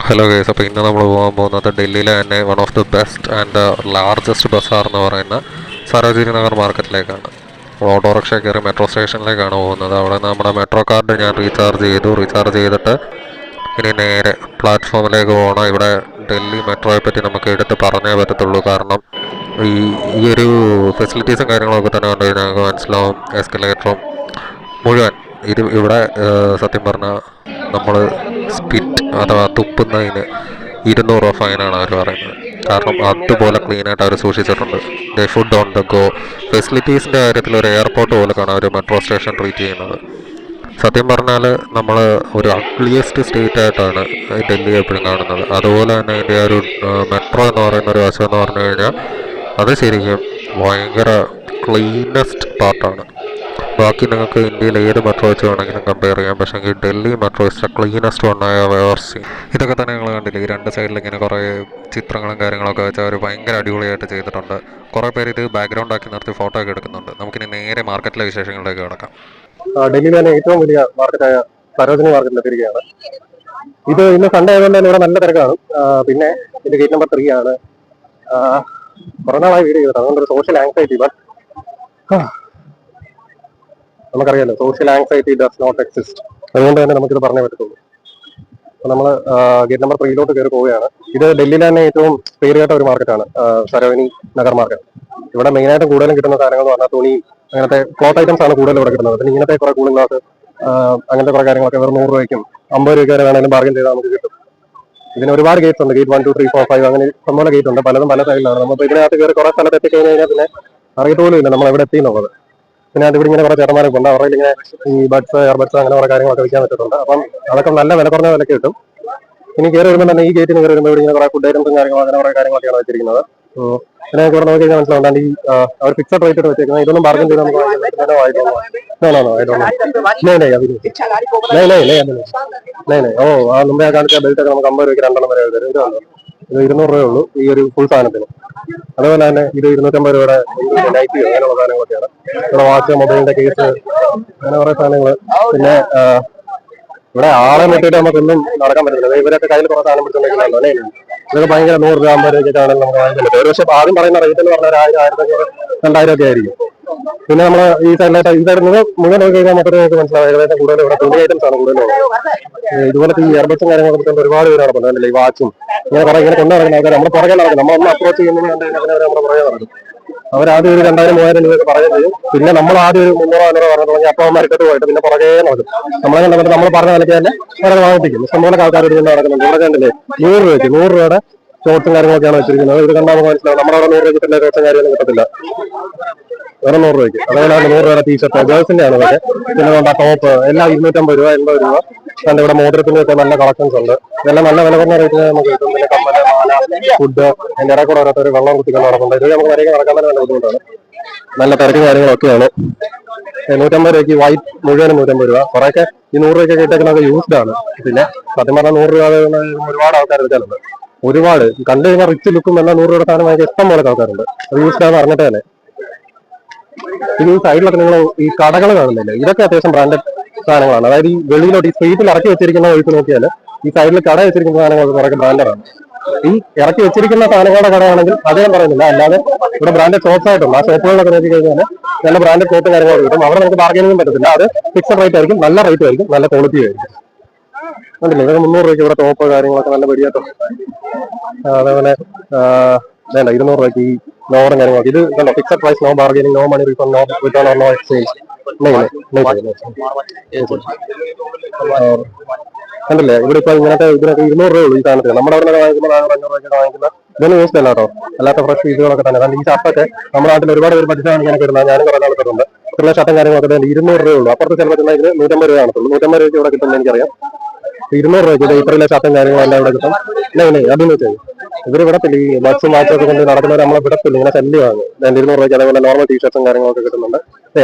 Hello guys, അപ്പോൾ ഇന്ന് നമ്മൾ പോകാൻ പോകുന്നത് ഡൽഹിയിലെ തന്നെ one of the best and largest bazaar എന്ന് പറയുന്ന സരോജിനി നഗർ മാർക്കറ്റിലേക്കാണ്. ഓട്ടോറിക്ഷ കയറി മെട്രോ സ്റ്റേഷനിലേക്കാണ് പോകുന്നത്. അവിടെ നമ്മുടെ മെട്രോ കാർഡ് ഞാൻ റീചാർജ് ചെയ്തിട്ട് ഇനി നേരെ പ്ലാറ്റ്ഫോമിലേക്ക് പോകണം. ഇവിടെ ഡൽഹി മെട്രോയെ പറ്റി നമുക്ക് എടുത്ത് പറഞ്ഞേ പറ്റത്തുള്ളൂ. കാരണം ഈ ഈ ഒരു ഫെസിലിറ്റീസും കാര്യങ്ങളൊക്കെ തന്നെ കണ്ടു കഴിഞ്ഞാൽ ഞങ്ങൾക്ക് മനസ്സിലാവും. എസ്കലേറ്ററും മുഴുവൻ ഇവിടെ സത്യം പറഞ്ഞാൽ നമ്മൾ സ്പിറ്റ് അഥവാ തുപ്പുന്നതിന് 200 രൂപ ഫൈനാണ് അവർ പറയുന്നത്. കാരണം അതുപോലെ ക്ലീനായിട്ട് അവർ സൂക്ഷിച്ചിട്ടുണ്ട്. The food on the go ഫെസിലിറ്റീസിൻ്റെ കാര്യത്തിൽ ഒരു എയർപോർട്ട് പോലെയാണ് അവർ മെട്രോ സ്റ്റേഷൻ ട്രീറ്റ് ചെയ്യുന്നത്. സത്യം പറഞ്ഞാൽ നമ്മൾ ഒരു അഗ്ലിയസ്റ്റ് സ്റ്റേറ്റ് ആയിട്ടാണ് ഡൽഹി എപ്പോഴും കാണുന്നത്. അതുപോലെ തന്നെ അതിൻ്റെ ഒരു മെട്രോ എന്ന് പറയുന്ന ഒരു വശം എന്ന് പറഞ്ഞു കഴിഞ്ഞാൽ അത് ശരിക്കും ഭയങ്കര ക്ലീനസ്റ്റ് പാർട്ടാണ്. ബാക്കി നിങ്ങൾക്ക് ഇന്ത്യയിൽ ഏത് മെട്രോ വെച്ച് വേണമെങ്കിലും കമ്പയർ ചെയ്യാം. പക്ഷേ Delhi metro is the cleanest വണ്ണായ വേർസി. ഇതൊക്കെ തന്നെ നിങ്ങൾ കണ്ടില്ലേ, ഈ രണ്ട് സൈഡിൽ ഇങ്ങനെ കുറേ ചിത്രങ്ങളും കാര്യങ്ങളൊക്കെ വെച്ച് അവർ ഭയങ്കര അടിപൊളിയായിട്ട് ചെയ്തിട്ടുണ്ട്. കുറേ പേര് ഇത് ബാക്ക്ഗ്രൗണ്ട് ആക്കി നിർത്തി ഫോട്ടോ ഒക്കെ എടുക്കുന്നുണ്ട്. നമുക്കിനി നേരെ മാർക്കറ്റിലെ വിശേഷങ്ങളിലേക്ക് കിടക്കാം. ഡൽഹിയിലെ തന്നെ ഏറ്റവും വലിയ മാർക്കറ്റായ സരോജിനി മാർക്കറ്റിലെത്തിയിരിക്കുകയാണ്. ഇത് ഇന്ന് സൺഡേ ആയതുകൊണ്ട് തന്നെ ഇവിടെ നല്ല തിരക്കാണ്. പിന്നെ ഇത് ഗേറ്റ് നമ്പർ 3 ആണ്. കുറെ നാളായി വീഡിയോ ചെയ്തിട്ട് അതുകൊണ്ടൊരു സോഷ്യൽ ആങ്സൈറ്റി. ബട്ട് നമുക്കറിയാലോ, social anxiety does not exist. അതുകൊണ്ട് തന്നെ നമുക്കിത് പറഞ്ഞേ പറ്റത്തുള്ളൂ. അപ്പോൾ നമ്മൾ ഗേറ്റ് നമ്പർ 3 കയറി പോവുകയാണ്. ഇത് ഡൽഹിയിലെ തന്നെ ഏറ്റവും പേരുകേട്ട ഒരു മാർക്കറ്റാണ് സരോജിനി നഗർ മാർക്കറ്റ്. ഇവിടെ മെയിനായിട്ടും കൂടുതലും കിട്ടുന്ന സാധനങ്ങൾ എന്ന് പറഞ്ഞാൽ തുണി, അങ്ങനത്തെ ക്ലോത്ത് ഐറ്റംസ് ആണ് കൂടുതൽ ഇവിടെ കിട്ടുന്നത്. പിന്നെ ഇങ്ങനത്തെ കുറെ കൂളിംഗ് ഗ്ലാസ്, അങ്ങനത്തെ കുറെ കാര്യങ്ങളൊക്കെ വെറും 100 രൂപയ്ക്കും 50 രൂപയ്ക്ക് വരെ വേണമെങ്കിലും ബാർഗൻ ചെയ്താൽ നമുക്ക് കിട്ടും. ഇതിന് ഒരുപാട് ഗേറ്റ്സ് ഉണ്ട്. ഗേറ്റ് 1, 2, 3, 4, 5 അങ്ങനെ ഇഷ്ടംപോലെ ഗേറ്റ് ഉണ്ട്. പലതും പല സൈഡിലാണ്. നമ്മളിപ്പോൾ ഇതിനകത്ത് കയറി കുറെ സ്ഥലത്ത് എത്തിക്കഴിഞ്ഞ് കഴിഞ്ഞാൽ പിന്നെ അറിയത്തോലും ഇല്ല നമ്മൾ എവിടെ എത്തിയെന്നുള്ളത്. പിന്നെ അതിവിടെ ഇങ്ങനെ കുറെ ചേട്ടന്മാരൊക്കെ ഉണ്ട്. അവരുടെ ഇങ്ങനെ ഈ ബഡ്സ്, എയർബഡ്സ് അങ്ങനെ കുറെ കാര്യങ്ങളൊക്കെ വിൽക്കാൻ പറ്റുന്നുണ്ട്. അപ്പം അതൊക്കെ നല്ല വില കുറഞ്ഞ വിലക്ക് കിട്ടും. ഇനി കയറി വരുമ്പോൾ തന്നെ ഈ ഗേറ്റിന് കയറി വരുമ്പോൾ ഇവിടെ ഇങ്ങനെ കുറെ ഫുഡ് ഐറ്റംസും കാര്യങ്ങളും അങ്ങനെ കുറെ കാര്യങ്ങളൊക്കെയാണ് വെച്ചിരിക്കുന്നത്. പിന്നെ ഇവിടെ നോക്കി കഴിഞ്ഞാൽ മനസ്സിലാവുന്നുണ്ട് ഈ അവർ ഫിക്സഡ് റേറ്റ് ഇട്ട് വെച്ചേക്കുന്നത്. ഇതൊന്നും ബാർഗൻ ചെയ്ത് നമുക്ക് മുമ്പേ കാണിച്ച ബെൽറ്റ് ഒക്കെ നമുക്ക് 50 രൂപയ്ക്ക് 2 വരെ തരും. ഇത് 200 രൂപയേ ഉള്ളൂ ഈ ഒരു ഫുൾ സാധനത്തിന്. അതുപോലെ തന്നെ ഇത് 250 രൂപയുടെ നൈറ്റ് അങ്ങനെയുള്ള സാധനങ്ങളൊക്കെയാണ്. ഇവിടെ വാച്ച്, മൊബൈലിന്റെ കേസ്, അങ്ങനെ കുറെ സാധനങ്ങൾ. പിന്നെ ഇവിടെ ആളെ നോക്കിയിട്ട് നമുക്കൊന്നും നടക്കാൻ പറ്റില്ല. ഇവരൊക്കെ കയ്യിൽ കുറെ സാധനം പിടിച്ചോണ്ടിരിക്കുന്നല്ലോ അല്ലേ. ഇതൊക്കെ ഭയങ്കര 100 രൂപ 50 രൂപയ്ക്കാണെങ്കിൽ നമുക്ക് വാങ്ങിക്കാൻ പറ്റും. ഒരു പക്ഷേ ആദ്യം പറയുന്ന റേറ്റ് എന്ന് പറഞ്ഞാൽ 1000, 1500, 2000 ഒക്കെ ആയിരിക്കും. പിന്നെ നമ്മൾ ഈ സൈഡിലായിട്ട് ഈ സൈഡിൽ നിന്ന് മുഴുവൻ നോക്കി കഴിഞ്ഞാൽ മൊത്തം നമുക്ക് മനസ്സിലാവും ഏകദേശം കൂടുതൽ ഇവിടെ തുണി ഐറ്റംസ് ആണ് കൂടുതലുള്ളത്. ഇതുപോലത്തെ ഈ ഇയർബഡ്സും കാര്യങ്ങളൊക്കെ കിട്ടുന്ന ഒരുപാട് പേര് നടക്കുന്നുണ്ട്. ഈ വാച്ചും ഇങ്ങനെ കുറെ ഇങ്ങനെ കൊണ്ടു നടക്കുന്ന ആൾക്കാർ നമ്മുടെ പുറകെ നടക്കും. നമ്മളൊന്ന് അപ്രോച്ച് ചെയ്യുന്നതിന് നമ്മുടെ പുറകെ നടക്കും. അവരാദ്യം ഒരു 2000, 3000 രൂപയൊക്കെ പറയുകയും ചെയ്യും. പിന്നെ നമ്മൾ ആദ്യം ഒരു 300, 400 പറഞ്ഞു തുടങ്ങി. അപ്പോൾ മരിക്കട്ട് പോയിട്ട് പിന്നെ പുറകെ നടക്കും. നമ്മളെ കണ്ടിട്ട് നമ്മൾ പറഞ്ഞ വിലയ്ക്ക് തന്നെ അവരെ വാങ്ങിപ്പിക്കും. ഇഷ്ടംപോലെ ആൾക്കാർ ഇതിൽ നടക്കുന്നുണ്ട്. ഇവിടെ കണ്ടില്ലേ 100 രൂപയുടെ ഷോർട്സും കാര്യങ്ങളൊക്കെയാണ് വെച്ചിരിക്കുന്നത്. ഇത് കണ്ടാൽ നമുക്ക് മനസ്സിലാവും നമ്മുടെ അവിടെ 100 രൂപ കിട്ടുന്ന ഷോർട്സും കാര്യമൊന്നും കിട്ടത്തില്ല. വേറെ 100 രൂപയ്ക്ക്. അതേപോലെ 100 രൂപയുടെ ടീഷർട്ട്, ഗേൾസിന്റെ ആണ് ഇതൊക്കെ. പിന്നെ ടോപ്പ് എല്ലാം 250 രൂപ, 80 രൂപ. കണ്ട് ഇവിടെ മോതിരത്തിനൊക്കെ നല്ല കളക്ഷൻസ് ഉണ്ട്. ഇതെല്ലാം നല്ല വില കുറഞ്ഞ റേറ്റിന് നമുക്ക് കിട്ടും. പിന്നെ കമ്മല്, മാല, ഫുഡ്, അതിന്റെ ഇടയിൽ കൂടെ ഓരോരുത്തർ വെള്ളം കുത്തിക്കൊണ്ട് നടക്കുന്നുണ്ട്. ഇത് നമുക്ക് വരയ്ക്ക് നടക്കാൻ തന്നെ നല്ല ബുദ്ധിമുട്ടാണ്. നല്ല തിരക്കും കാര്യങ്ങളൊക്കെയാണ്. 150 രൂപയ്ക്ക് വൈറ്റ് മുഴുവനും 150 രൂപ. കുറെയൊക്കെ ഈ 100 രൂപയ്ക്ക് ഇട്ടേക്കുന്നത് യൂസ്ഡ് ആണ്. പിന്നെ സത്യം പറഞ്ഞാൽ 100 രൂപ ഒരുപാട് ആൾക്കാർ എടുക്കാറുണ്ട്. ഒരുപാട് കണ്ടു കഴിഞ്ഞാൽ റിച്ച് ലുക്കും എല്ലാം 100 രൂപയുടെ സാധനം വാങ്ങിയ ഇഷ്ടം പോലെ ആൾക്കാരുണ്ട്. അത് യൂസ്ഡ് ആണെന്ന് അറിഞ്ഞിട്ട് തന്നെ. പിന്നെ ഈ സൈഡിലൊക്കെ നിങ്ങൾ ഈ കടകൾ കാണുന്നില്ലേ, ഇതൊക്കെ അത്യാവശ്യം ബ്രാൻഡഡ് സാധനങ്ങളാണ്. അതായത് ഈ വെളിയിലോട്ട് ഈ സ്ട്രീറ്റിൽ ഇറക്കി വെച്ചിരിക്കുന്ന ഒഴിച്ച് നോക്കിയാൽ ഈ സൈഡിൽ കട വെച്ചിരിക്കുന്ന സാധനങ്ങൾ കുറേ ബ്രാൻഡാണ്. ഈ ഇറക്കി വെച്ചിരിക്കുന്ന സാധനങ്ങളുടെ കടയാണെങ്കിൽ അത് ഞാൻ പറയുന്നില്ല. അല്ലാതെ ഇവിടെ ബ്രാൻഡഡ് ഷോപ്സ് ആയിട്ടുണ്ട്. ആ ഷോപ്പുകളിലൊക്കെ നോക്കി കഴിഞ്ഞാൽ നല്ല ബ്രാൻഡഡ് ക്ലോത്തും കാര്യങ്ങളൊക്കെ കിട്ടും. അവിടെ നമുക്ക് ബാർഗൈനിങ്ങും പറ്റത്തില്ല. അത് ഫിക്സഡ് റേറ്റ് ആയിരിക്കും, നല്ല റേറ്റ് ആയിരിക്കും, നല്ല ക്വാളിറ്റി ആയിരിക്കും. കണ്ടില്ലേ, ഇതൊക്കെ 300 രൂപയ്ക്ക് ഇവിടെ ടോപ്പ് കാര്യങ്ങളൊക്കെ നല്ല പിടിയാട്ടോ. അതേപോലെ വേണ്ട 200 രൂപയ്ക്ക് ഈ ലോവറും കാര്യങ്ങളൊക്കെ. ഇത് കണ്ടോ, fixed price, no bargaining, no money refund, no return or no exchange. കണ്ടില്ലേ, ഇവിടെ ഇപ്പൊ ഇങ്ങനത്തെ ഇതിനൊക്കെ 200 രൂപ ഉള്ളൂ ഈ സാധനത്തിന്. നമ്മുടെ അവിടെ വാങ്ങിക്കുമ്പോൾ 500 രൂപയ്ക്ക് വാങ്ങിക്കുന്ന ഇതൊന്നും യൂസ് അല്ല കേട്ടോ. അല്ലാത്ത ഫ്രഷ് പീസുകളൊക്കെ തന്നെ. കാരണം ഈ ഷർട്ടൊക്കെ നമ്മുടെ നാട്ടിൽ ഒരുപാട് പേര് പറ്റിച്ചാണ് ഇങ്ങനെ ഇടുന്നത്. ഞാനും കുറെ ആൾക്കാരുണ്ട്. ഇത്ര ഷർട്ടും കാര്യങ്ങളൊക്കെ 200 രൂപ ഉള്ളൂ. അപ്പുറത്ത് ചിലപ്പോൾ ഇതിന് 150 രൂപ കാണത്തുള്ളൂ. 150 രൂപയ്ക്ക് ഇവിടെ കിട്ടുന്നത് എനിക്കറിയാം. 200 രൂപയ്ക്ക് ഇത്രയുള്ള ഷർട്ടും കാര്യങ്ങളും എല്ലാം ഇവിടെ കിട്ടും. അതെന്ന് വെച്ചാൽ ഇവർ വിടത്തില്ല. ഈ ബഡ്സും വാച്ചൊക്കെ കൊണ്ട് നടക്കുന്നവർ നമ്മളെ വിടത്തില്ല. ഇങ്ങനെ ശല്യമാണ്. 200 രൂപയ്ക്ക് അതേപോലെ നോർമൽ ടീഷർട്സും കാര്യങ്ങളൊക്കെ കിട്ടുന്നുണ്ട്.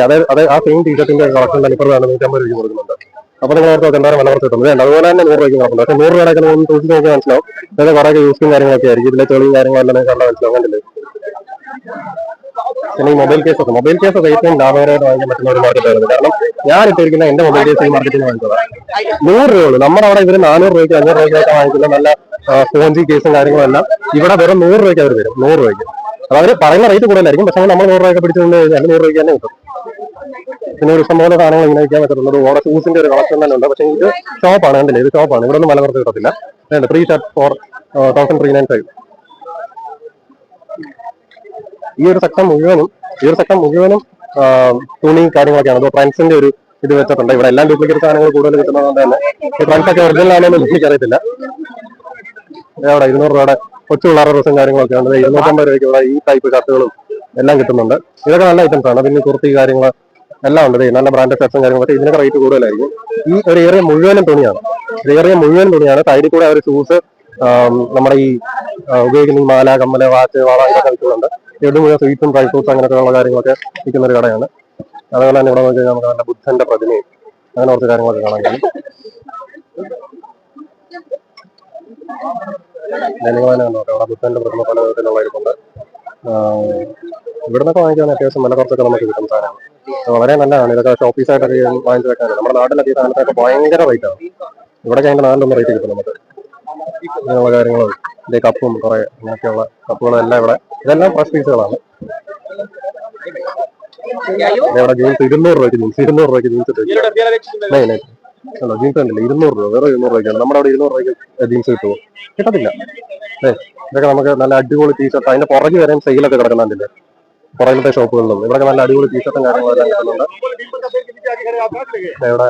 അതെ ആ സെയിം ടീഷർട്ടിന്റെ കളക്ഷൻ തന്നെ ഇപ്പോൾ 150 രൂപ കൊടുക്കുന്നുണ്ട്. അപ്പോൾ നിങ്ങൾ ഓർത്ത് എന്തായാലും വില കുറച്ച് കിട്ടുന്നത്. അതുപോലെ തന്നെ 100 രൂപയ്ക്ക് നടക്കുന്നത്. പക്ഷേ 100 രൂപയുടെ ഒന്ന് തൂക്കി നോക്കി മനസ്സിലാവും. അതായത് കുറേ യൂസും കാര്യങ്ങളൊക്കെ ആയിരിക്കും. ഇതിലെ ചെളിയും കാര്യങ്ങളെല്ലാം കണ്ടാൽ മനസ്സിലാവും. കണ്ടില്ലേ. പിന്നെ ഈ മൊബൈൽ കേസൊക്കെ ഏറ്റവും ലാഭകരമായിട്ട് വാങ്ങിക്കാൻ പറ്റുന്ന ഒരു മാർക്കറ്റായിരുന്നു. കാരണം ഞാൻ ഇട്ടിരിക്കുന്ന എന്റെ മൊബൈൽ കേസ് ഈ മാർക്കറ്റിൽ വാങ്ങിച്ചതാണ്. 100 രൂപ ഉള്ളൂ. നമ്മുടെ അവിടെ ഇവർ 400 രൂപയ്ക്ക് 500 രൂപയ്ക്കൊക്കെ വാങ്ങിക്കുന്ന നല്ല സ്പോഞ്ചി കേസും കാര്യങ്ങളും എല്ലാം ഇവിടെ വെറും 100 രൂപയ്ക്ക് അവർ വരും. 100 രൂപയ്ക്ക്. അത് അവർ പറയുന്ന റേറ്റ് കൂടുതലായിരിക്കും, പക്ഷേ നമ്മൾ 100 രൂപയൊക്കെ പിടിച്ചുകൊണ്ട് കഴിഞ്ഞാൽ 100 രൂപയ്ക്ക് തന്നെ കിട്ടും. പിന്നെ ഒരു ഇഷ്ടംപോലെ സാധനങ്ങൾ ഇങ്ങനെ വയ്ക്കാൻ പറ്റുന്നത് ഓരോ ഷൂസിന്റെ ഒരു കളക്ഷൻ തന്നെ ഉണ്ട്. പക്ഷേ ഇത് ഷോപ്പാണ്, കണ്ടില്ലേ, ഇത് ഷോപ്പാണ്. ഇവിടെ ഒന്നും വില കുറച്ച് കിട്ടത്തില്ല. 3 ഷർട്ട് ഫോർ 1395. ഈ ഒരു സെക്ഷൻ മുഴുവനും തുണി കാര്യങ്ങളൊക്കെയാണ്. അപ്പോൾ ഫ്രണ്ട്സിന്റെ ഒരു ഇത് വെച്ചിട്ടുണ്ട്. ഇവിടെ എല്ലാം ഡ്യൂപ്ലിക്കേറ്റ് സാധനങ്ങൾ കൂടുതൽ കിട്ടുന്നതുകൊണ്ട് തന്നെ ഈ ഫ്രണ്ട്സ് ഒക്കെ ഒറിജിനൽ ആണെന്ന് എനിക്കറിയത്തില്ല. അവിടെ 200 രൂപയുടെ കൊച്ചു പിള്ളേരുടെ ഡ്രസ്സും കാര്യങ്ങളൊക്കെ ഉണ്ട്. 250 രൂപയ്ക്ക് ഇവിടെ ഈ ടൈപ്പ് ഷർട്ടുകളും എല്ലാം കിട്ടുന്നുണ്ട്. ഇതൊക്കെ നല്ല ഐറ്റംസ് ആണ്. പിന്നെ കുർത്തി കാര്യങ്ങൾ എല്ലാം ഉണ്ട്. നല്ല ബ്രാൻഡഡ് ഷർട്ട്സും കാര്യങ്ങളൊക്കെ ഇതിനൊക്കെ റേറ്റ് കൂടുതലായിരിക്കും. ഈ ഒരു ഏരിയ മുഴുവനും തുണിയാണ്. സൈഡിൽ കൂടെ അവർ ഷൂസ്, നമ്മുടെ ഈ ഉപയോഗിക്കുന്ന ഈ മാല, കമ്മല്, വാച്ച്, വള ഇതൊക്കെ വിൽക്കുന്നുണ്ട്. ഇത് മുഴുവൻ സ്വീറ്റ്സും ഡ്രൈ ഫ്രൂട്ട്സ് അങ്ങനെയൊക്കെയുള്ള കാര്യങ്ങളൊക്കെ വിൽക്കുന്ന ഒരു കടയാണ്. അതുപോലെ തന്നെ ഇവിടെ നോക്കി നമുക്ക് നല്ല ബുദ്ധന്റെ പ്രതിമയും അങ്ങനെ കുറച്ച് കാര്യങ്ങളൊക്കെ കാണാൻ കഴിയും. നിങ്ങൾ തന്നെ നോക്കാം, അവിടെ ബുദ്ധന്റെ പ്രതിമ പല വിധത്തിലുള്ള ഇരിപ്പുണ്ട്. ഇവിടെ നിന്നൊക്കെ വാങ്ങിക്കാൻ അത്യാവശ്യം വില കുറച്ചൊക്കെ നമുക്ക് കിട്ടും സാധനമാണ്. വളരെ നല്ലതാണ്. ഇതൊക്കെ ഷോപ്പീസായിട്ടൊക്കെ വാങ്ങിച്ചു വെക്കാനാണ്. നമ്മുടെ നാട്ടിലൊക്കെ ഈ സാധനത്തൊക്കെ ഭയങ്കര റേറ്റാണ്. ഇവിടെ അതിന്റെ നാലിലൊന്നും റേറ്റ് കിട്ടും നമുക്ക്. അങ്ങനെയുള്ള കാര്യങ്ങളും ഇതേ കപ്പും കുറെ അങ്ങനെയൊക്കെയുള്ള കപ്പുകളെല്ലാം ഇവിടെ, ഇതെല്ലാം ഫ്രഷ് പീസുകളാണ്. ഇവിടെ ജീൻസ് 200 രൂപയ്ക്ക് ജീൻസ് ഇട്ടില്ല. ജീൻസ് കണ്ടില്ല, 200 രൂപ, വേറെ 200 രൂപയ്ക്കാണ്. നമ്മുടെ അവിടെ 200 രൂപയ്ക്ക് ജീൻസ് കിട്ടുമോ? കിട്ടത്തില്ല. ഇതൊക്കെ നമുക്ക് നല്ല അടിപൊളി ടീഷർട്ട്, അതിന്റെ പുറകെ വരെയും സെയിലൊക്കെ കിടക്കുന്നുണ്ടല്ലേ പുറകിലത്തെ ഷോപ്പുകളിലും. ഇവിടെയൊക്കെ നല്ല അടിപൊളി ടീഷർട്ടും കാര്യങ്ങളെല്ലാം കിട്ടുന്നുണ്ട്. ഇവിടെ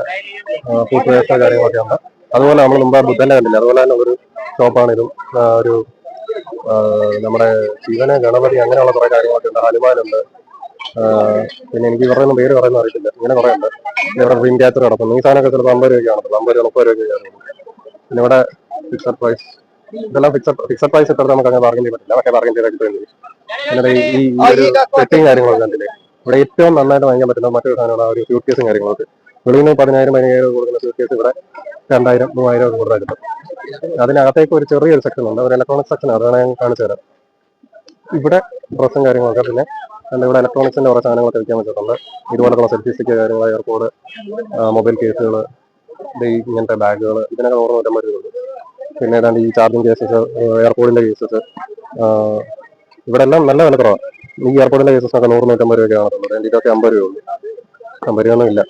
ഫുഡ് വേസ്റ്റ് കാര്യങ്ങളൊക്കെ ഉണ്ട്. അതുപോലെ നമ്മൾ മുമ്പ് ബുദ്ധന്റെ കണ്ടില്ല, അതുപോലെ തന്നെ ഒരു ഷോപ്പാണ് ഇതും. ഒരു നമ്മുടെ ശിവന്, ഗണപതി അങ്ങനെയുള്ള കുറെ കാര്യങ്ങളൊക്കെ ഉണ്ട്. ഹനുമാനുണ്ട്. പിന്നെ എനിക്ക് ഇവരുടെ ഒന്നും പേര് പറയുന്നത് അറിയത്തില്ല. ഇങ്ങനെ കുറെ ഉണ്ട്. ഇവിടെ ഡ്രീം ക്യാച്ചർ കിടക്കുന്നു. ഈ സാധനമൊക്കെ ചിലപ്പോൾ 50 രൂപയ്ക്കാണ്, 50 രൂപ 30 രൂപയ്ക്ക്. പിന്നെ ഇവിടെ ഫിക്സഡ് പ്രൈസ്, ഇതെല്ലാം ഫിക്സഡ് പ്രൈസ് ഇട്ടത് നമുക്ക് അങ്ങനെ ബാർഗൻ ചെയ്യാൻ പറ്റില്ല. മറ്റേ ബാർഗൻ ചെയ്താൽ കിട്ടുന്നില്ല. പിന്നെ ഈ ഒരു സെറ്റിംഗ് കാര്യങ്ങളൊക്കെ കണ്ടില്ലേ, ഇവിടെ ഏറ്റവും നന്നായിട്ട് വാങ്ങിക്കാൻ പറ്റുന്ന മറ്റൊരു സാധനമാണ് ആ ഒരു സ്യൂട്ട് കേസും കാര്യങ്ങളൊക്കെ. വെളിയിൽ നിന്ന് 10,000-15,000 കൊടുക്കുന്ന സ്യൂട്ട് കേസ് ഇവിടെ 2,000-3,000 ഒക്കെ കൂടുതൽ കിട്ടും. അതിനകത്തേക്ക് ഒരു ചെറിയൊരു സെക്ഷൻ ഉണ്ട്, ഒരു ഇലക്ട്രോണിക് സെക്ഷൻ. അതാണ് ഞാൻ കാണിച്ചു തരാം. ഇവിടെ ഡ്രസ്സും കാര്യങ്ങളൊക്കെ, പിന്നെ ഇവിടെ ഇലക്ട്രോണിക്സിന്റെ കുറെ സാധനങ്ങളൊക്കെ വിൽക്കാൻ വെച്ചിട്ടുണ്ട്. ഇതുപോലുള്ള സെൽഫി സ്റ്റിക്ക് കാര്യങ്ങൾ, എയർപോഡ്, മൊബൈൽ കേസുകൾ, ഇങ്ങനത്തെ ബാഗുകൾ, ഇതിനൊക്കെ 100-150 രൂപ. പിന്നെ ഏതാണ്ട് ഈ ചാർജിങ് കേസസ്, എയർപോഡിന്റെ കേസസ്, ഇവിടെ എല്ലാം നല്ല വില കുറവാണ്. ഈ എയർപോഡിന്റെ കേസസ് ഒക്കെ 100-150 രൂപയ്ക്കാണ് ഉള്ളത്. ഇതൊക്കെ 50 രൂപയുള്ളൂ. 50 രൂപയൊന്നും ഇല്ല.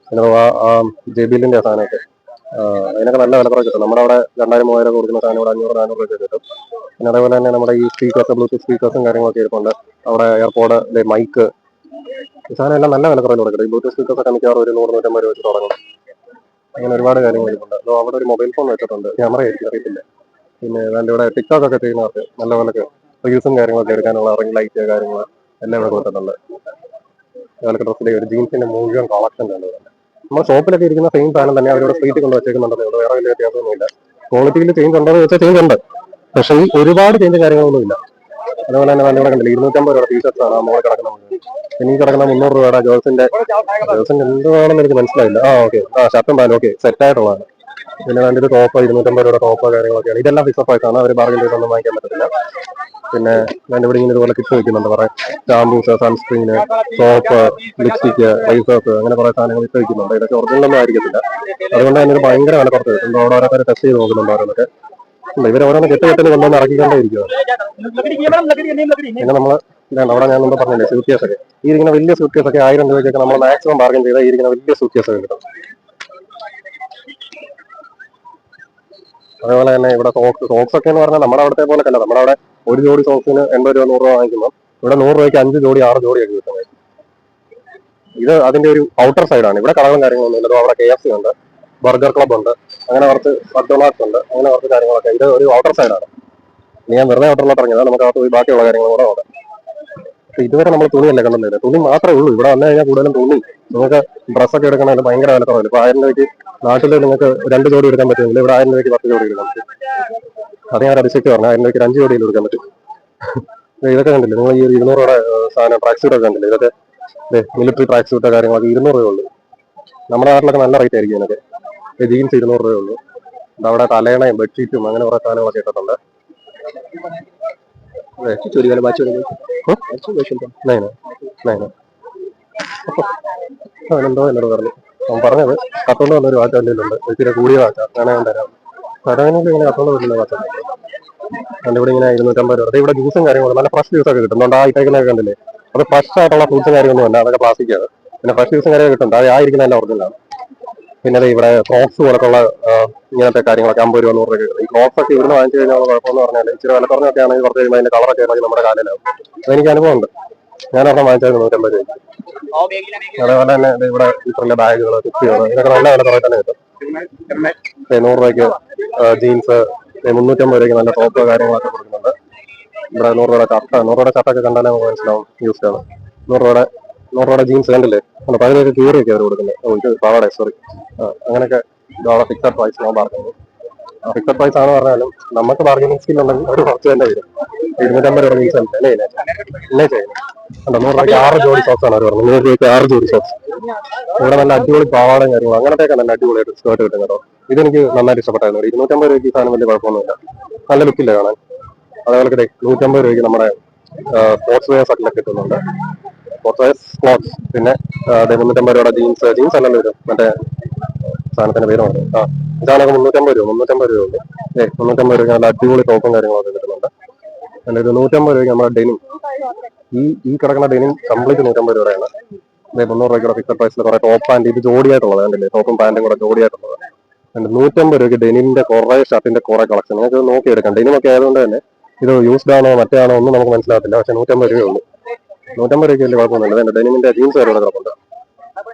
പിന്നെ JBLന്റെ സാധനമൊക്കെ അതിനൊക്കെ നല്ല വില കുറവ് കിട്ടും. നമ്മുടെ അവിടെ 2,000-3,000 കൊടുക്കുന്ന സാധനം ഇവിടെ 500-400 രൂപ കിട്ടും. പിന്നെ അതേപോലെ തന്നെ നമ്മുടെ ഈ സ്പീക്കേഴ്സ്, ബ്ലൂടൂത്ത് സ്പീക്കേഴ്സും കാര്യങ്ങളൊക്കെ ഇരിപ്പുണ്ട്. അവിടെ എയർപോഡ്, മൈക്ക്, ഈ സാധനം എല്ലാം നല്ല വില കുറവിൽ കൊടുക്കട്ടെ. ഈ ബ്ലൂടൂത്ത് സ്പീക്കേഴ്സ് ഒക്കെ മിക്കവാറും ഒരു 100-150 രൂപ വെച്ച് തുടങ്ങും. അങ്ങനെ ഒരുപാട് കാര്യങ്ങൾ ഇരിപ്പുണ്ട്. അപ്പോൾ അവിടെ ഒരു മൊബൈൽ ഫോൺ വെച്ചിട്ടുണ്ട്, ക്യാമറ ആയിരിക്കും അറിയത്തില്ല. പിന്നെ അതിൻ്റെ ഇവിടെ ടിക്ടോക്ക് ഒക്കെ ചെയ്യുന്നവർക്ക് നല്ല വിലക്ക് റീൽസും കാര്യങ്ങളൊക്കെ എടുക്കാനുള്ള റിംഗ് ലൈറ്റ് കാര്യങ്ങൾ എല്ലാം ഇവിടെ കൊടുത്തിട്ടുണ്ട്. അതുപോലെ ഡ്രസ്സിലെ ഒരു ജീൻസിന്റെ മുഴുവൻ കളക്ഷൻ ഉണ്ട്. നമ്മുടെ ഷോപ്പിലൊക്കെ ഇരിക്കുന്ന സെയിം സാധനം തന്നെ അവരുടെ സ്ട്രീറ്റിൽ കൊണ്ട് വെച്ചേക്കുന്നുണ്ടെന്നേ ഉള്ളൂ. വേറെ വലിയ വ്യത്യാസമൊന്നുമില്ല. ക്വാളിറ്റിയിൽ ചേഞ്ച് ഉണ്ടോ എന്ന് വെച്ചാൽ ചേഞ്ച് ഉണ്ട്, പക്ഷേ ഈ ഒരുപാട് ചേഞ്ച് കാര്യങ്ങളൊന്നും ഇല്ല. അതുപോലെ തന്നെ ഇവിടെ കണ്ടില്ല, 250 രൂപയുടെ ടീഷർട്സ് ആണ് മോളിൽ കിടക്കുന്നത്. ഇനി കിടക്കുന്ന 300 രൂപയുടെ ഗേൾസിന്റെ എന്തുവാണെന്ന് എനിക്ക് മനസ്സിലായില്ല. ഓക്കെ, ഷർട്ടും പാലും ഓക്കെ സെറ്റ് ആയിട്ടുള്ളതാണ്. പിന്നെ അതിന്റെ ഒരു ടോപ്പ് 250 രൂപയുടെ ടോപ്പ് കാര്യങ്ങളൊക്കെയാണ്. ഇതെല്ലാം ഫിക്സഡ് പ്രൈസാണ്, അവർ ബാർഗൻ ചെയ്ത് ഒന്നും വാങ്ങിക്കാൻ പറ്റത്തില്ല. പിന്നെ ഞാൻ ഇവിടെ ഇങ്ങനെ ഇതുപോലെ കിറ്റ് വയ്ക്കുന്നുണ്ട്, കുറെ ഷാംപൂസ്, സൺസ്ക്രീന്, സോപ്പ്, ലിപ്സ്റ്റിക്ക്, റൈസേഴ്സ്, അങ്ങനെ കുറെ സാധനങ്ങൾ ഇട്ട് വയ്ക്കുന്നുണ്ട്. ഇതൊക്കെ ഒറിജിനലൊന്നും ആയിരിക്കത്തില്ല. അതുകൊണ്ട് തന്നെ ഒരു ഭയങ്കര വില കുറച്ച് കിട്ടും. ഓരോരുത്തർ ടെസ്റ്റ് ചെയ്ത് നോക്കുന്നുണ്ട് ഓരോന്നൊക്കെ. ഇവർ ഓരോന്ന് കെട്ടിൽ കൊണ്ടുവന്ന് ഇറക്കിക്കൊണ്ടേ ഇരിക്കുക. പിന്നെ നമ്മള് അവിടെ ഞാൻ മുമ്പ് പറഞ്ഞില്ലേ സ്യൂട്ട് കേസ് ഒക്കെ, ഈ ഇരിക്കുന്ന വലിയ സ്യൂട്ട് കേസ് ഒക്കെ 1000 രൂപയ്ക്കൊക്കെ നമ്മൾ മാക്സിമം ബാർഗൻ ചെയ്താൽ ഈ ഇരിക്കുന്ന വലിയ സ്യൂട്ട് കേസ് ഒക്കെ കിട്ടും. അതേപോലെ തന്നെ ഇവിടെ സോക്സ് ഒക്കെ എന്ന് പറഞ്ഞാൽ നമ്മുടെ അവിടുത്തെ പോലെ അല്ല. നമ്മുടെ അവിടെ ഒരു ജോഡി സോക്സിന് 80 രൂപ 100 രൂപ വാങ്ങിക്കുമ്പോൾ ഇവിടെ 100 രൂപയ്ക്ക് 5 ജോഡി 6 ജോഡിയൊക്കെ കിട്ടുന്നത്. ഇത് അതിന്റെ ഒരു ഔട്ടർ സൈഡാണ്. ഇവിടെ കടകളും കാര്യങ്ങളൊന്നും ഇല്ല. അവിടെ KFC ഉണ്ട്, ബർഗർ ക്ലബ് ഉണ്ട്, അങ്ങനെ കുറച്ച് മക്ഡൊണാൾഡ്സ് ഉണ്ട്, അങ്ങനെ കുറച്ച് കാര്യങ്ങളൊക്കെ. ഇത് ഒരു ഔട്ടർ സൈഡാണ്. ഞാൻ വെറുതെ ഔട്ടറിലോട്ട് ഇറങ്ങിയത്, നമുക്ക് അകത്ത് പോയി ബാക്കിയുള്ള കാര്യങ്ങൾ കൂടെ നോക്കാം. ഇതുവരെ നമ്മൾ തുണിയല്ലേ കണ്ടുന്നില്ല, തുണി മാത്രമേ ഉള്ളൂ. ഇവിടെ വന്നു കഴിഞ്ഞാൽ കൂടുതലും തുണി. നിങ്ങൾക്ക് ഡ്രസ്സൊക്കെ എടുക്കണമെങ്കിൽ ഭയങ്കര വില കുറവില്ല. ഇപ്പോൾ 1000 രൂപയ്ക്ക് നാട്ടിൽ നിങ്ങൾക്ക് 2 ജോഡി എടുക്കാൻ പറ്റുമെങ്കിൽ ഇവിടെ 1000 രൂപയ്ക്ക് 10 ജോഡി എടുക്കാൻ പറ്റും. അത് ഞാൻ അതിശക്തി പറഞ്ഞു, 1000 രൂപയ്ക്ക് 5 ജോഡിയിൽ എടുക്കാൻ പറ്റും. ഇതൊക്കെ കണ്ടില്ലേ നിങ്ങൾ, ഈ 200 രൂപയുടെ സാധനം ട്രാക്ക് സൂട്ടൊക്കെ കണ്ടില്ലേ, ഇതൊക്കെ മിലിറ്ററി ട്രാക്ക് സൂട്ട് കാര്യങ്ങളൊക്കെ 200 രൂപയുള്ളൂ. നമ്മുടെ നാട്ടിലൊക്കെ നല്ല റേറ്റ് ആയിരിക്കും ഇതിനൊക്കെ. ജീൻസ് 200 രൂപയുള്ളൂ. അവിടെ തലേണയും ബെഡ്ഷീറ്റും അങ്ങനെ കുറെ സാധനങ്ങളൊക്കെ ഇട്ടിട്ടുണ്ട്. അവനെന്തോ എന്നോട് പറഞ്ഞു. അവൻ പറഞ്ഞത് 10 വന്നൊരു വാച്ച് എൻ്റെ ഉണ്ട്, ഇച്ചിരി കൂടിയ വാച്ചാ, അങ്ങനെ ഞാൻ തരാം. സരോജിനിയിൽ ഇങ്ങനെ കച്ചവടം വരുന്ന കച്ചവടം അതിന്റെ ഇവിടെ ഇങ്ങനെ 250 രൂപ. ഇവിടെ ജ്യൂസും കാര്യങ്ങളും നല്ല ഫ്രഷ് ജ്യൂസ് ഒക്കെ കിട്ടുന്നുണ്ട്. ആ ഇട്ടേക്കുന്നൊക്കെ കണ്ടില്ലേ, അത് ഫ്രഷ് ആയിട്ടുള്ള ഫ്രൂട്ട്സും കാര്യമൊന്നും അല്ല, അതൊക്കെ പ്ലാസ്റ്റിക്കാണ്. പിന്നെ ഫ്രഷ് ജ്യൂസും കാര്യമൊക്കെ കിട്ടുന്നുണ്ട്, അത് ആയിരിക്കുന്ന നല്ല ഒറിജിനലാണ്. പിന്നെ ഇവിടെ ക്രോക്സ് പോലൊക്കെയുള്ള ഇങ്ങനത്തെ കാര്യങ്ങളൊക്കെ 50 രൂപ 100 രൂപ. ഈ ക്രോക്സ് ഒക്കെ ഇവിടുന്ന് വാങ്ങിച്ചു കഴിഞ്ഞാൽ കുഴപ്പമെന്ന് പറഞ്ഞാൽ ഇച്ചിരി വില കുറഞ്ഞൊക്കെ ആണെങ്കിൽ കുറച്ച് കഴിയുമ്പോൾ അതിന്റെ കളറൊക്കെ ഇറങ്ങി നമ്മുടെ കാലിലാവും. അതെനിക്ക് അനുഭവമുണ്ട്. ഞാൻ ഒരെണ്ണം വാങ്ങിച്ചത് 150 രൂപ. അതേപോലെ തന്നെ ഇവിടെ ഇത്രയുള്ള ബാഗുകൾ, കുപ്പികൾ, ഇതൊക്കെ നല്ല വില കുറേ തന്നെ കിട്ടും. 100 രൂപയ്ക്ക് ജീൻസ്, 350 രൂപയ്ക്ക് നല്ല ടോപ്പ് കാര്യങ്ങളൊക്കെ കൊടുക്കുന്നുണ്ട്. ഇവിടെ 100 രൂപയുടെ ഷർട്ട്, 100 രൂപയുടെ ഷർട്ടൊക്കെ കണ്ടാൽ നമുക്ക് മനസ്സിലാവും യൂസ്ഡ് ആണ്. 100 രൂപയുടെ ജീൻസ് കണ്ടില്ലേ, പകുതിയൊക്കെ കീറിയൊക്കെ അവർ കൊടുക്കുന്നത്. ഇത് പാവാട, സോറി. അങ്ങനെയൊക്കെ ഇതവിടെ ഫിക്സഡ് പ്രൈസ് ഞാൻ പറഞ്ഞത്. ഫിക്സഡ് പ്രൈസ് ആണ് പറഞ്ഞാലും നമുക്ക് ബാർഗനിങ് സ്കിൽ ഉണ്ടെങ്കിൽ ഒരു കുറച്ച് തന്നെ വരും. 250 രൂപ ജീൻസ് അല്ലേ ഇല്ലേ ചെയ്യുന്നത്. 100 രൂപയ്ക്ക് 6 ജോഡി സോക്സ് ആണ് അവർ പറഞ്ഞത്. 100 രൂപയ്ക്ക് 6 ജോഡി സോക്സ്. ഇവിടെ നല്ല അടിപൊളി പാവാടയും കാര്യങ്ങളും അങ്ങനത്തെയൊക്കെ നല്ല അടിപൊളിയായിട്ട് സ്കേർട്ട് കിട്ടും കേട്ടോ. ഇതെനിക്ക് നന്നായിട്ട് ഇഷ്ടപ്പെട്ടായിരുന്നു. 250 രൂപയ്ക്ക് ഈ സാധനം വലിയ കുഴപ്പമൊന്നുമില്ല, നല്ല ലുക്കില്ല കാണാൻ. അതേപോലെ 150 രൂപയ്ക്ക് നമ്മുടെ സ്പോർട്സ് വെയർസ് ഒക്കെ കിട്ടുന്നുണ്ട്. Sports wears clothes. പിന്നെ 350 രൂപയുടെ ജീൻസ് അല്ലല്ലോ വരും, മറ്റേ സാധനത്തിന്റെ പേര് പറഞ്ഞു. ഇതാണെങ്കിൽ 350 രൂപ ഉണ്ട്. 350 രൂപയ്ക്ക് നല്ല അടിപൊളി ടോപ്പും കാര്യങ്ങളൊക്കെ കിട്ടുന്നുണ്ട്. പിന്നെ ഇത് 150 രൂപയ്ക്ക് നമ്മുടെ ഡെനിം, ഈ കിടക്കുന്ന ഡെനിം കംപ്ലീറ്റ് 150 രൂപയാണ്. 300 രൂപയ്ക്കുള്ള ഫിക്സഡ് പ്രൈസിൽ കുറെ ടോപ്പ് പാന്റ്, ഇത് ജോഡിയായിട്ടുള്ളത് കണ്ടില്ലേ, ടോപ്പും പാന്റും കൂടെ ജോഡിയായിട്ടുള്ളത്. 150 രൂപയ്ക്ക് ഡെനിമിന്റെ കുറെ ഷർട്ടിന്റെ കുറെ കളക്ഷൻ നിങ്ങൾക്ക് നോക്കിയെടുക്കാം. ഡെനിമൊക്കെ ആയതുകൊണ്ട് തന്നെ ഇത് യൂസ്ഡ് ആണോ മറ്റേ ആണോ ഒന്നും നമുക്ക് മനസ്സിലാകത്തില്ല. പക്ഷെ 150 രൂപയുള്ളൂ. 150 രൂപയ്ക്ക് വലിയ കുഴപ്പമൊന്നുമില്ല. ഡെനിമിന്റെ ജീൻസ് വരെ ഇവിടെ കിടപ്പുണ്ട്.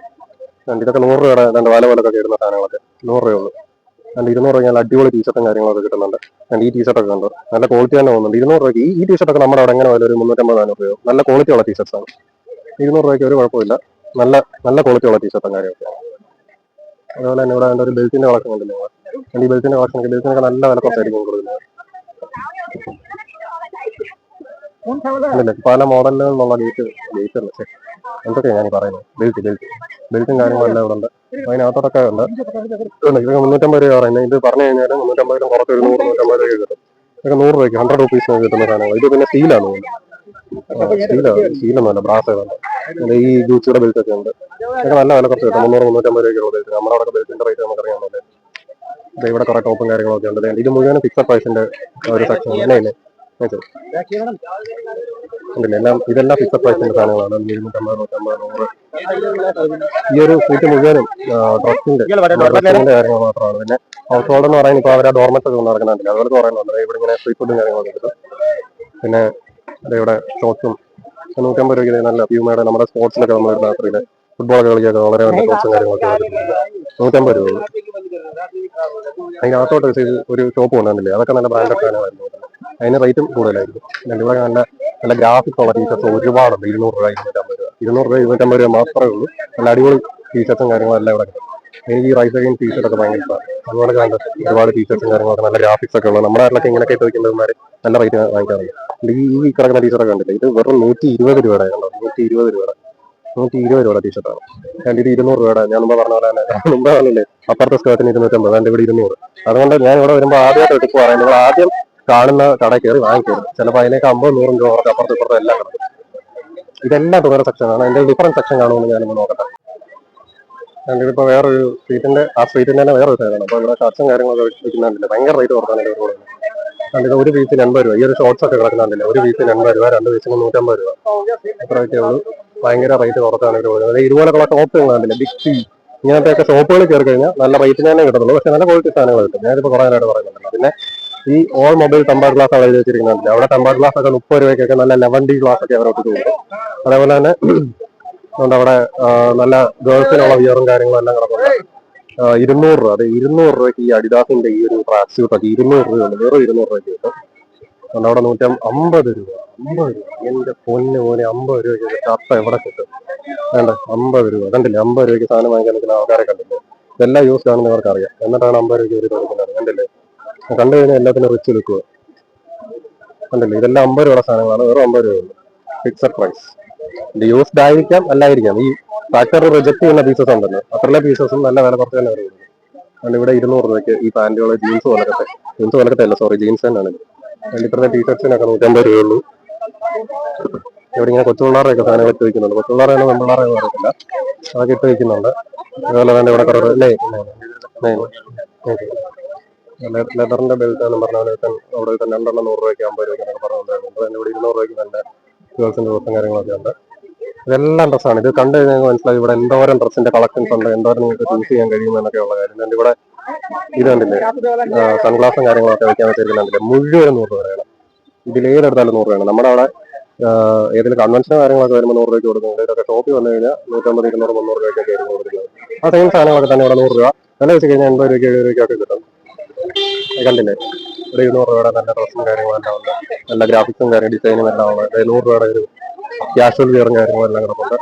ഇതൊക്കെ 100 രൂപയുടെ രണ്ട് വാലപോലൊക്കെ ഇടുന്ന സാധനങ്ങളൊക്കെ 100 രൂപയുള്ളൂ. 200 രൂപയ്ക്ക് നല്ല അടിപൊളി ടീഷർട്ടും കാര്യങ്ങളൊക്കെ കിട്ടുന്നുണ്ട്. ഈ ടീഷർട്ടൊക്കെ ഉണ്ട്, നല്ല ക്വാളിറ്റി തന്നെ പോകുന്നുണ്ട്. 200 രൂപയ്ക്ക് ഈ ടീഷർട്ടൊക്കെ നമ്മുടെ അവിടെ എങ്ങനെ ഒരു 350-400 രൂപയോ. നല്ല ക്വാളിറ്റി ഉള്ള ടീഷർട്സ് ആണ്. 200 രൂപയ്ക്ക് ഒരു കുഴപ്പമില്ല, നല്ല നല്ല ക്വാളിറ്റി ഉള്ള ടീഷർട്ടും കാര്യമൊക്കെ. അതുപോലെ തന്നെ ഇവിടെ ഒരു ബെൽറ്റിന്റെ കളക്ഷൻ ഉണ്ടല്ലോ. ഈ ബെൽറ്റിന്റെ ബെൽറ്റിനൊക്കെ നല്ല വില കുറച്ചായിരിക്കും കൊടുക്കുന്നത്. പല മോഡലുകളിലുള്ള ഗേറ്റ് അല്ല, എന്തൊക്കെയാണ് ഞാൻ പറയുന്നത്, ബെൽറ്റും കാര്യങ്ങളെല്ലാം ഇവിടെ ഉണ്ട്. അതിനകത്തോട്ടൊക്കെ ഉണ്ട്. ഇതൊക്കെ 350 രൂപ പറയുന്നത്. ഇത് പറഞ്ഞു കഴിഞ്ഞാൽ 350 കുറച്ച് 100-150 രൂപ കിട്ടും. ഇതൊക്കെ 100 രൂപയ്ക്ക് 100 റുപ്പീസിന് കിട്ടുന്ന സാധനങ്ങൾ. ഇത് പിന്നെ സ്റ്റീലാണ്, സ്റ്റീലൊന്നുമല്ല, ബ്രാസ് ആയതുകൊണ്ട്. ഈ ഗൂച്ചിയുടെ ബെൽറ്റ് ഒക്കെ ഉണ്ട്. ഇതൊക്കെ നല്ല വില കുറച്ച് കിട്ടും. 300-350 രൂപയ്ക്കുള്ള ബെൽറ്റ്. നമ്മുടെ അവിടെ ബെൽറ്റിന്റെ റേറ്റ് നമുക്കറിയാമല്ലോ. ഇവിടെ കുറെ ടോപ്പും കാര്യങ്ങളൊക്കെ ഉണ്ട്. ഇത് മുഴുവൻ ഫിക്സഡ് പ്രൈസിന്റെ ഒരു സെക്ഷൻ തന്നെ. ഇതെല്ലാം ഫിക്സഡ് പ്രൈസിന്റെ സാധനങ്ങളാണ്. 250, 150, 100. ഈ ഒരു സീറ്റ് മുഴുവനും ഡ്രസ്സിന്റെ കാര്യങ്ങൾ മാത്രമാണ്. പിന്നെ ഹൗസ് ഹോൾഡ് എന്ന് പറയുന്നത് ഇപ്പോൾ അവരെ ഡോർമെറ്റ് ഒക്കെ നടക്കുന്നുണ്ടല്ലോ, അതുപോലെ പറയുന്നുണ്ട്. ഇവിടെ ഇങ്ങനെ സ്ട്രീറ്റ് ഫുഡും കാര്യങ്ങളൊക്കെ കിട്ടും. പിന്നെ ഇവിടെ ഷോർട്സും 150 രൂപയ്ക്ക് നല്ല പ്യൂമയുടെ നമ്മുടെ സ്പോർട്സിലൊക്കെ നമ്മൾ രാത്രിയിൽ ഫുട്ബോളൊക്കെ കളിക്കൊക്കെ വളരെ നല്ല ഷോർട്സും കാര്യങ്ങളൊക്കെ 150 രൂപ. അതിനകത്തോട്ട് ഒരു ഷോപ്പ് കൊണ്ടുവന്നില്ലേ, അതൊക്കെ നല്ല ബ്രാൻഡഡ് സാധനമായിരുന്നു. അതിന് റേറ്റും കൂടുതലായിരിക്കും. ഇവിടെ നല്ല നല്ല ഗ്രാഫിക്സ് ഉള്ള ടീഷർട്സ് ഒരുപാടുണ്ട്. 200 രൂപ 250 രൂപ മാത്രമേ ഉള്ളൂ. നല്ല അടിപൊളി ടീഷർട്സും കാര്യങ്ങളും എല്ലാം ഇവിടെ കിട്ടും. എനിക്ക് ഈ റൈസ് അഗൈൻ ടീഷർട്ടൊക്കെ ഭയങ്കര ഇഷ്ടമാണ്. അതുപോലെ കണ്ട് ഒരുപാട് ടീഷർട്സും കാര്യങ്ങളൊക്കെ നല്ല ഗ്രാഫിക്സ് ഒക്കെ ഉള്ള നമ്മുടെ നാട്ടിലൊക്കെ ഇങ്ങനെയൊക്കെ ചോദിക്കുന്നവന്മാർ നല്ല റേറ്റ് വാങ്ങിക്കാറുണ്ട്. ഈ കിടക്കുന്ന ടീഷർട്ടൊക്കെ കണ്ടില്ല, ഇത് വെറും 120 രൂപയുടെ കണ്ടോ, 120 രൂപയുടെ ടീഷർട്ടാണ്. ഇത് 200 രൂപയുടെ. ഞാൻ മുമ്പ് പറഞ്ഞ പോലെ തന്നെ മുമ്പേ പറഞ്ഞില്ലേ, അപ്പുറത്തെ സ്കേർട്ടിന് 250, അതിന്റെ ഇവിടെ 200. അതുകൊണ്ട് ഞാൻ ഇവിടെ വരുമ്പോൾ ആദ്യമായിട്ട് ടിപ്പ് പറയാം, നിങ്ങൾ ആദ്യം കാണുന്ന കടയിൽ കയറി വാങ്ങിക്കരുത്. ചിലപ്പോൾ അതിനേക്ക് 50-100 രൂപ അപ്പുറത്ത് ഇപ്പുറത്ത് എല്ലാം കിടക്കും. ഇതെല്ലാം തുകയുടെ സെക്ഷനാണ്. അതിന്റെ ഡിഫറൻറ്റ് സെക്ഷൻ കാണുമെന്ന് ഞാനൊന്ന് നോക്കട്ടെ. ഇതിപ്പോ വേറൊരു സ്ട്രീറ്റിന്റെ തന്നെ വേറൊരു സൈഡാണ്. അപ്പൊ ഇവിടെ ഷർട്സും കാര്യങ്ങളൊക്കെ വിൽക്കുന്നുണ്ടല്ലേ, ഭയങ്കര റേറ്റ് കുറവാണ് ഇവർ കൊടുക്കുന്നത്. ഇത് ഒരു പീസിന് 80 രൂപ. ഈ ഒരു ഷോർട്സ് ഒക്കെ കിടക്കുന്നുണ്ടല്ലേ, ഒരു പീസിന് 80 രൂപ, 2 പീസിന് 150 രൂപ. അത്രയൊക്കെ ഉള്ളൂ. ഭയങ്കര റേറ്റ് കുറച്ചാണ് ഇവർ കൊടുക്കുന്നത്. ഇതുപോലെയുള്ള ഷോപ്പുകൾ കണ്ടില്ലേ, ബിഗ് സി ഇങ്ങനത്തെയൊക്കെ ഷോപ്പുകളിൽ കയറി കഴിഞ്ഞാൽ നല്ല റേറ്റിന് തന്നെ കിട്ടത്തുള്ളൂ. പക്ഷെ നല്ല ക്വാളിറ്റി സാധനങ്ങൾ കിട്ടും. ഞാനിപ്പോൾ കുറേ നേരമായിട്ട് പറയുന്നുണ്ടല്ലോ. പിന്നെ ഈ ഓൾ മൊബൈൽ ടെമ്പർ ഗ്ലാസ് അവിടെ എഴുതി വെച്ചിരിക്കുന്നുണ്ട്. അവിടെ ടെമ്പർ ഗ്ലാസ് ഒക്കെ 30 രൂപയ്ക്കൊക്കെ നല്ല 11D ഗ്ലാസ് ഒക്കെ അവർ ഒട്ടിക്കുന്നുണ്ട്. അതേപോലെ തന്നെ അവിടെ നല്ല ഗേൾസിനുള്ള വിയറും കാര്യങ്ങളും എല്ലാം കിടപ്പുണ്ട്. 200 രൂപ. അതെ, 200 രൂപയ്ക്ക് ഈ അഡിഡാസിന്റെ ഈ ഒരു ട്രാക്ക് സ്യൂട്ടൊക്കെ 200 രൂപയുണ്ട്. വെറും 200 രൂപയ്ക്ക് കിട്ടും. അവിടെ 150 രൂപ. എന്റെ പൊന്ന് പോലെ 50 രൂപയ്ക്ക് ഷർട്ട് എവിടെ കിട്ടും? വേണ്ട, 50 രൂപ. കണ്ടില്ലേ, 50 രൂപയ്ക്ക് സാധനം വാങ്ങിക്കാൻ നിൽക്കുന്ന ആൾക്കാരെ കണ്ടില്ലേ? ഇതെല്ലാം യൂസ് ആണെന്ന് ഇവർക്ക് അറിയാം. എന്നിട്ടാണ് 50 രൂപയ്ക്ക് ഇവർ കൊടുക്കുന്നത്. കണ്ടില്ലേ, കണ്ടു കഴിഞ്ഞാൽ എല്ലാത്തിനും റിച്ച് നിൽക്കുക. കണ്ടില്ലേ, ഇതെല്ലാം 50 രൂപയുടെ സാധനങ്ങളാണ്. വെറും 50 രൂപയുള്ളൂ. Fixed price. ഇത് യൂസ്ഡ് ആയിരിക്കാം, അല്ലായിരിക്കാം. ഈ ഫാക്ടറി റിജക്ട് ചെയ്യുന്ന പീസസ് ഉണ്ടല്ലോ, അത്രയുള്ള പീസസും നല്ല വില കുറച്ച് തന്നെ വരുന്നത്. അതുകൊണ്ട് ഇവിടെ 200 രൂപയ്ക്ക് ഈ പാന്റുകൾ, ജീൻസ് പോലത്തെ അല്ല, സോറി, ജീൻസ് തന്നെയാണ്. ഇപ്പോഴത്തെ ടീഷർട്സിനൊക്കെ 150 രൂപയുള്ളൂ. ഇവിടെ ഇങ്ങനെ കൊച്ചുപിള്ളേരുടെയൊക്കെ സാധനങ്ങൾ ഇട്ട് വയ്ക്കുന്നുണ്ട്. കൊച്ചുപിള്ളേരാണ് പെൺപിള്ളേരെന്ന് പറയത്തില്ല, അതൊക്കെ ഇട്ട് വയ്ക്കുന്നുണ്ട്. അതുപോലെ തന്നെ ഇവിടെ കുറേ ലെതറിന്റെ ബെൽറ്റ് എന്ന് പറഞ്ഞ അവിടെ തന്നെ 2 100 രൂപയ്ക്ക് 50 രൂപയ്ക്ക് പറഞ്ഞിട്ടുണ്ടായിരുന്നു. അപ്പോൾ എൻ്റെ ഇവിടെ 200 രൂപയ്ക്ക് നല്ല ഗേൾസിന്റെ ഡ്രസ്സും കാര്യങ്ങളൊക്കെ ഉണ്ട്. ഇതെല്ലാം ഡ്രസ്സാണ്. ഇത് കണ്ടു കഴിഞ്ഞാൽ മനസ്സിലായി ഇവിടെ എന്തോരം ഡ്രസ്സിന്റെ കളക്ഷൻസ് ഉണ്ട്, എന്തോരം നിങ്ങൾക്ക് ചൂസ് ചെയ്യാൻ കഴിയുമെന്നൊക്കെ ഉള്ള കാര്യം. എൻ്റെ ഇവിടെ ഇത് കണ്ടില്ലേ, സൺഗ്ലാസും കാര്യങ്ങളൊക്കെ വെക്കാൻ വെച്ചിരിക്കുന്നുണ്ടല്ലേ, മുഴുവൻ 100 രൂപയാണ്. ഇതിലേതെടുത്താലും 100 രൂപയാണ്. നമ്മുടെ അവിടെ ഏതെങ്കിലും കൺവെൻഷനോ കാര്യങ്ങളൊക്കെ വരുമ്പോൾ 100 രൂപയ്ക്ക് കൊടുക്കുന്നുണ്ട്. ഇതൊക്കെ ഷോപ്പിൽ വന്നു കഴിഞ്ഞാൽ 150, 200, 300 രൂപയ്ക്കൊക്കെ ആയിരിക്കും കൊടുക്കുന്നത്. ആ സെയിം സാധനങ്ങളൊക്കെ തന്നെ ഇവിടെ 100 രൂപ വില വെച്ച് കഴിഞ്ഞാൽ 80 രൂപയ്ക്ക് 70 രൂപയ്ക്കൊക്കെ കിട്ടും. കണ്ടില്ലേ, ഇവിടെ 200 രൂപയുടെ നല്ല ഡ്രസ്സും കാര്യങ്ങളെല്ലാം ഉണ്ട്, നല്ല ഗ്രാഫിക്സും ഡിസൈനും എല്ലാം ഉണ്ട്. 100 രൂപയുടെ ഒരു ക്യാഷ്വൽ വിയറും കാര്യങ്ങളെല്ലാം കിടപ്പുണ്ട്.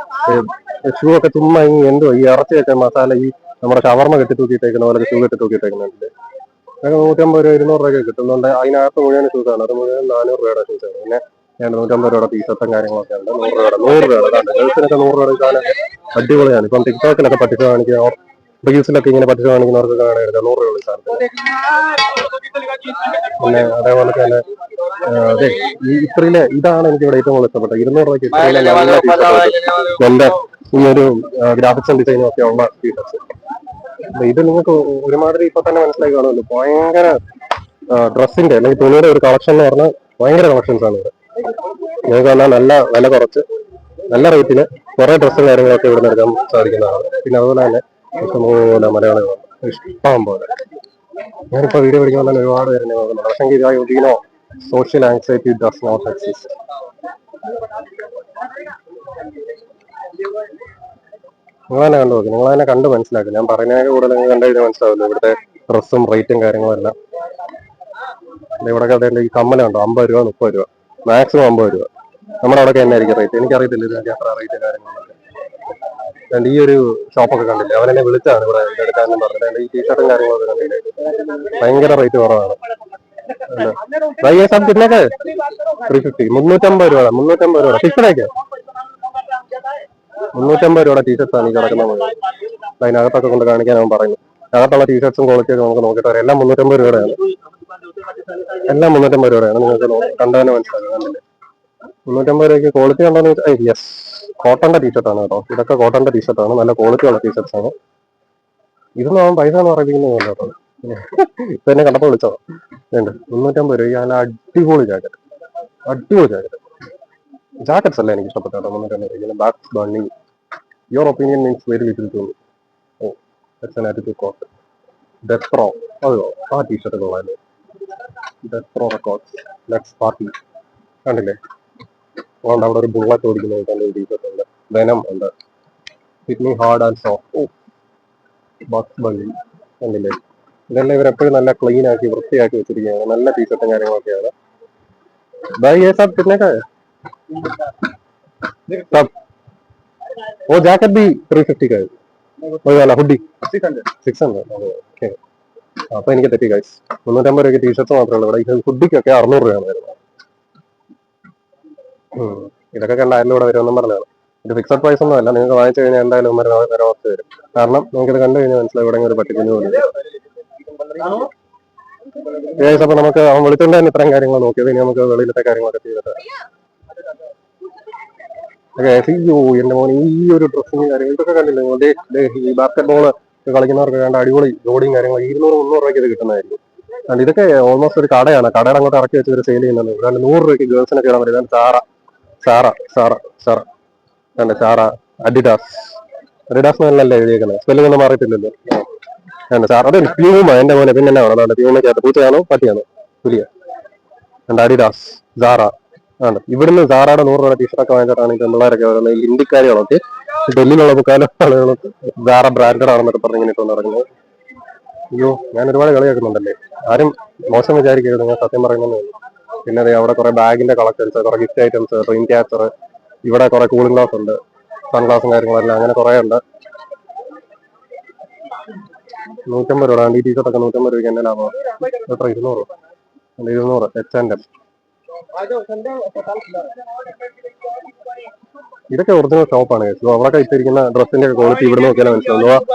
ഷൂ ഒക്കെ ചുമ്മാ എന്തോ ഈ ഇറച്ചിയൊക്കെ മസാല ഈ നമ്മുടെ ഷവർമ്മ കെട്ടി തൂക്കിയിട്ടേക്കുന്ന പോലെ ഷൂ കെട്ടി തൂക്കിയിട്ടേക്കുന്നുണ്ട്. അതൊക്കെ 150 രൂപ 200 രൂപയൊക്കെ കിട്ടുന്നുണ്ട്. അതിനകത്ത് മുഴുവൻ ഷൂസാണ്. അത് മുഴുവൻ 400 രൂപയുടെ ഷൂസാണ്. പിന്നെ 250 രൂപയുടെ ടീഷർട്ടും കാര്യങ്ങളൊക്കെ ഉണ്ട്. 100 രൂപയുടെ ഗേൾസിനൊക്കെ 100 രൂപയുടെ സാധനം അടിപൊളിയാണ്. ഇപ്പം ടിക്ടോക്കിലൊക്കെ പറ്റിച്ച് കാണിക്കുക, റീൽസിലൊക്കെ ഇങ്ങനെ പറ്റിച്ച് കാണിക്കുന്നവർക്ക് കാണാൻ 100 രൂപയുള്ള സാധനത്തിന്. പിന്നെ അതേപോലെ തന്നെ അതെ ഈ ഇത്രയിലെ ഇതാണ് എനിക്ക് ഇവിടെ ഏറ്റവും കൂടുതൽ ഇഷ്ടപ്പെട്ടത്. 200 രൂപയ്ക്ക് ഇത്രയിലെ നല്ല ടീഷർട്ട്, എന്റെ ഈ ഒരു ഗ്രാഫിക്സും ഡിസൈനും ഒക്കെ ഉള്ള ടീഷർട്ട്സ്. ഇത് നിങ്ങൾക്ക് ഒരുമാതിരി ഇപ്പൊ തന്നെ മനസ്സിലായി കാണുമല്ലോ, ഭയങ്കര ഡ്രസ്സിന്റെ അല്ലെങ്കിൽ തുണിയുടെ ഒരു കളക്ഷൻ എന്ന് പറഞ്ഞാൽ ഭയങ്കര കളക്ഷൻസ് ആണ് ഇവിടെ. നിങ്ങൾക്ക് പറഞ്ഞാൽ നല്ല വില കുറച്ച് നല്ല റേറ്റിന് കുറെ ഡ്രസ്സും കാര്യങ്ങളൊക്കെ ഇവിടെ എടുക്കാൻ സാധിക്കുന്നതാണ്. പിന്നെ അതുപോലെ തന്നെ ഇഷ്ടംപോലെ മലയാളികളാണ്, ഇഷ്ടം പോലെ. ഞാനിപ്പോ വീഡിയോ പിടിക്കാൻ തന്നെ ഒരുപാട് പേര് നോക്കുന്നുണ്ട്. പക്ഷേ social anxiety does not exist. നിങ്ങളെന്നെ കണ്ടു നോക്കി, നിങ്ങളെന്നെ കണ്ട് മനസ്സിലാക്കും. ഞാൻ പറയുന്നതിന് കൂടെ നിങ്ങൾ കണ്ടു കഴിഞ്ഞാൽ മനസ്സിലാവില്ല ഇവിടുത്തെ ഡ്രസ്സും റേറ്റും കാര്യങ്ങളും എല്ലാം. ഇവിടെ കണ്ടു ഈ കമ്മലുണ്ടോ, 50 രൂപ 30 രൂപ, മാക്സിമം 50 രൂപ. നമ്മുടെ അവിടെ തന്നെ ആയിരിക്കും റേറ്റ്, എനിക്കറിയത്തില്ല ഇതിന്റെ അത്ര റേറ്റ് കാര്യങ്ങളൊക്കെ. ഈ ഒരു ഷോപ്പൊക്കെ കണ്ടില്ലേ, അവനെന്നെ വിളിച്ചാണ് ഇവിടെ എടുക്കാനും പറഞ്ഞത്. ഈ ടീഷർട്ടും കാര്യങ്ങളൊക്കെ കണ്ടില്ലേ, ഭയങ്കര റേറ്റ് കുറവാണ്. 350 350 രൂപ 350 രൂപ ടീഷർട്ടൊക്കെ 350 രൂപയുടെ ടീഷർട്ടാണ് ഈ കിടക്കുന്നത്. അതിനകത്തൊക്കെ കൊണ്ട് കാണിക്കാൻ അവൻ പറയുന്നു. അകത്തുള്ള ടീഷർട്സും ക്വാളിറ്റിയൊക്കെ നമുക്ക് നോക്കിയിട്ട് വരാം. എല്ലാം 350 രൂപയാണ്. എല്ലാം 350 രൂപയാണ്. നിങ്ങൾക്ക് കണ്ടു തന്നെ മനസ്സിലാക്കാം. 350 രൂപയ്ക്ക് ക്വാളിറ്റി ഉണ്ടോന്ന് വെച്ചാൽ യെസ്, കോട്ടന്റെ ടീഷർട്ടാണ് കേട്ടോ. ഇതൊക്കെ കോട്ടന്റെ ടീഷർട്ടാണ്, നല്ല ക്വാളിറ്റി ഉള്ള ടീഷർട്സ് ആണ്. ഇതൊന്നും അവൻ പൈസ എന്ന് പറയുന്നത് കേട്ടോ. ഇപ്പൊ എന്നെ കണ്ടപ്പോ വിളിച്ചോ വേണ്ട. 350 രൂപ നല്ല അടിപൊളി ജാക്കറ്റ്, അടിപൊളി ജാക്കറ്റ്. ജാക്കറ്റ്സ് അല്ല എനിക്ക് ഇഷ്ടപ്പെട്ട കേട്ടോ. 350 രൂപ Bugs Bunny. Your opinion means very little to me. Oh that's an attitude quote. Death Row, അതെയോ ആ ടീഷർട്ട് കൊള്ളാല്ലേ. Death Row Records let's party. കണ്ടില്ലേ, അതുകൊണ്ട് അവിടെ ഒരു ബുള്ളറ്റ് ഓടിക്കുന്ന ടീഷർട്ട് ഉണ്ട്. വെനം ഉണ്ട്. Hit me hard and soft. Oh Bugs Bunny കണ്ടില്ലേ. ഇതെല്ലാം ഇവരെപ്പോഴും നല്ല ക്ലീൻ ആക്കി വൃത്തിയാക്കി വെച്ചിരിക്കുകയാണ്. നല്ല ടീഷർട്ടും കാര്യങ്ങളൊക്കെയാണ്. भाई ये सब कितने का है? सब वो जैकेट भी 350 का है. वही वाला हुडी 600. ഓക്കെ. അപ്പൊ എനിക്ക് തെറ്റി ഗൈസ്. 350 രൂപയ്ക്ക് ടീഷർട്ട് മാത്രമേ ഉള്ളൂ ഇവിടെ. ഹുഡിക്കൊക്കെ 600 രൂപയാണ് വരുന്നത്. ഇതൊക്കെ കണ്ട ആരും ഇവിടെ വരുമെന്നും പറഞ്ഞാണ്. ഇത് ഫിക്സഡ് പ്രൈസ് ഒന്നും അല്ല, നിങ്ങൾക്ക് വാങ്ങിച്ചു കഴിഞ്ഞാൽ എന്തായാലും വില കുറച്ച് വരും. കാരണം നിങ്ങൾക്ക് ഇത് കണ്ടു കഴിഞ്ഞാൽ മനസ്സിലായി ഇവിടെ ഒരു പട്ടിക്കുഞ്ഞു പോലും. അപ്പൊ നമുക്ക് അവൻ വിളിച്ചുകൊണ്ട് തന്നെ ഇത്രയും കാര്യങ്ങൾ നോക്കിയത്. ഇനി നമുക്ക് വെളിയിലത്തെ കാര്യങ്ങളൊക്കെ ചെയ്തിട്ട് അയ്യോ എന്റെ മോനെ ഈ ഒരു ഡ്രസ്സിങ് കാര്യങ്ങൾ ഇതൊക്കെ കണ്ടില്ലേ. ഈ ബാസ്കറ്റ് ബോൾ കളിക്കുന്നവർക്ക് വേണ്ട അടിപൊളി ജോഡിയും കാര്യങ്ങൾ 200, 300 രൂപയ്ക്ക് ഇത് കിട്ടുന്നതായിരിക്കും. ആൻഡ് ഇതൊക്കെ ഓൾമോസ്റ്റ് ഒരു കടയാണ്. കടയുടെ അങ്ങോട്ട് ഇറക്കി വെച്ച് ഒരു സെയിൽ ചെയ്യുന്നത്. അതാണ്ട് 100 രൂപയ്ക്ക് ഗേൾസിനൊക്കെ ഇടാൻ പറ്റും. സാറ സാറ സാറ സാറ അല്ല സാറ അഡിഡാസ് അഡിഡാസ് എന്നല്ലേ എഴുതിയേക്കുന്നത്. സ്പെല്ലിംഗ് ഒന്നും മാറിയിട്ടില്ലല്ലോ. സാർ അത് പ്യൂമ എന്റെ മോനെ. പിന്നെ എന്നാ വേണം പ്യൂമയ്ക്കകത്ത് പൂച്ചയാണോ പട്ടിയാണോ പുലിയ. അഡിഡാസ് സാറ ആണ്. ഇവിടുന്ന് സാറയുടെ 100 രൂപയുടെ ടീഷർട്ടൊക്കെ വാങ്ങിച്ചിട്ടാണ് ഈ പിള്ളേരൊക്കെ വരുന്നത്. ഈ ഹിന്ദിക്കാരികളൊക്കെ ഡൽഹിയിലുള്ള മുക്കാലും ആളുകളും സാറ ബ്രാൻഡഡ് ആണെന്നൊക്കെ പറഞ്ഞ് ഇങ്ങനെ ഇപ്പൊ നടക്കുന്നത്. അയ്യോ ഞാൻ ഒരുപാട് കളിയാക്കുന്നുണ്ടല്ലേ. ആരും മോശം വിചാരിക്കരുത്, നിങ്ങൾ സത്യം പറയുന്നതേ ഉള്ളൂ. പിന്നെ അതെ അവിടെ കുറെ ബാഗിന്റെ കളക്ഷൻസ്, കുറെ ഗിഫ്റ്റ് ഐറ്റംസ്, റെയിൻ ക്യാച്ചർ, ഇവിടെ കുറെ കൂളിംഗ് ഗ്ലാസ് ഉണ്ട്, സൺഗ്ലാസും കാര്യങ്ങളെല്ലാം അങ്ങനെ കുറെ ഉണ്ട്. 150 രൂപ ഈ ടീഷർട്ടൊക്കെ 150 രൂപയ്ക്ക് എന്നെ ലാഭം. എത്ര 200 200 H&M. ഇതൊക്കെ ഒറിജിനൽ ഷോപ്പാണ്. അവിടെ ഇട്ടിരിക്കുന്ന ഡ്രസ്സിന്റെ ക്വാളിറ്റി ഇവിടെ നോക്കിയാൽ മനസ്സിലാവുന്നു.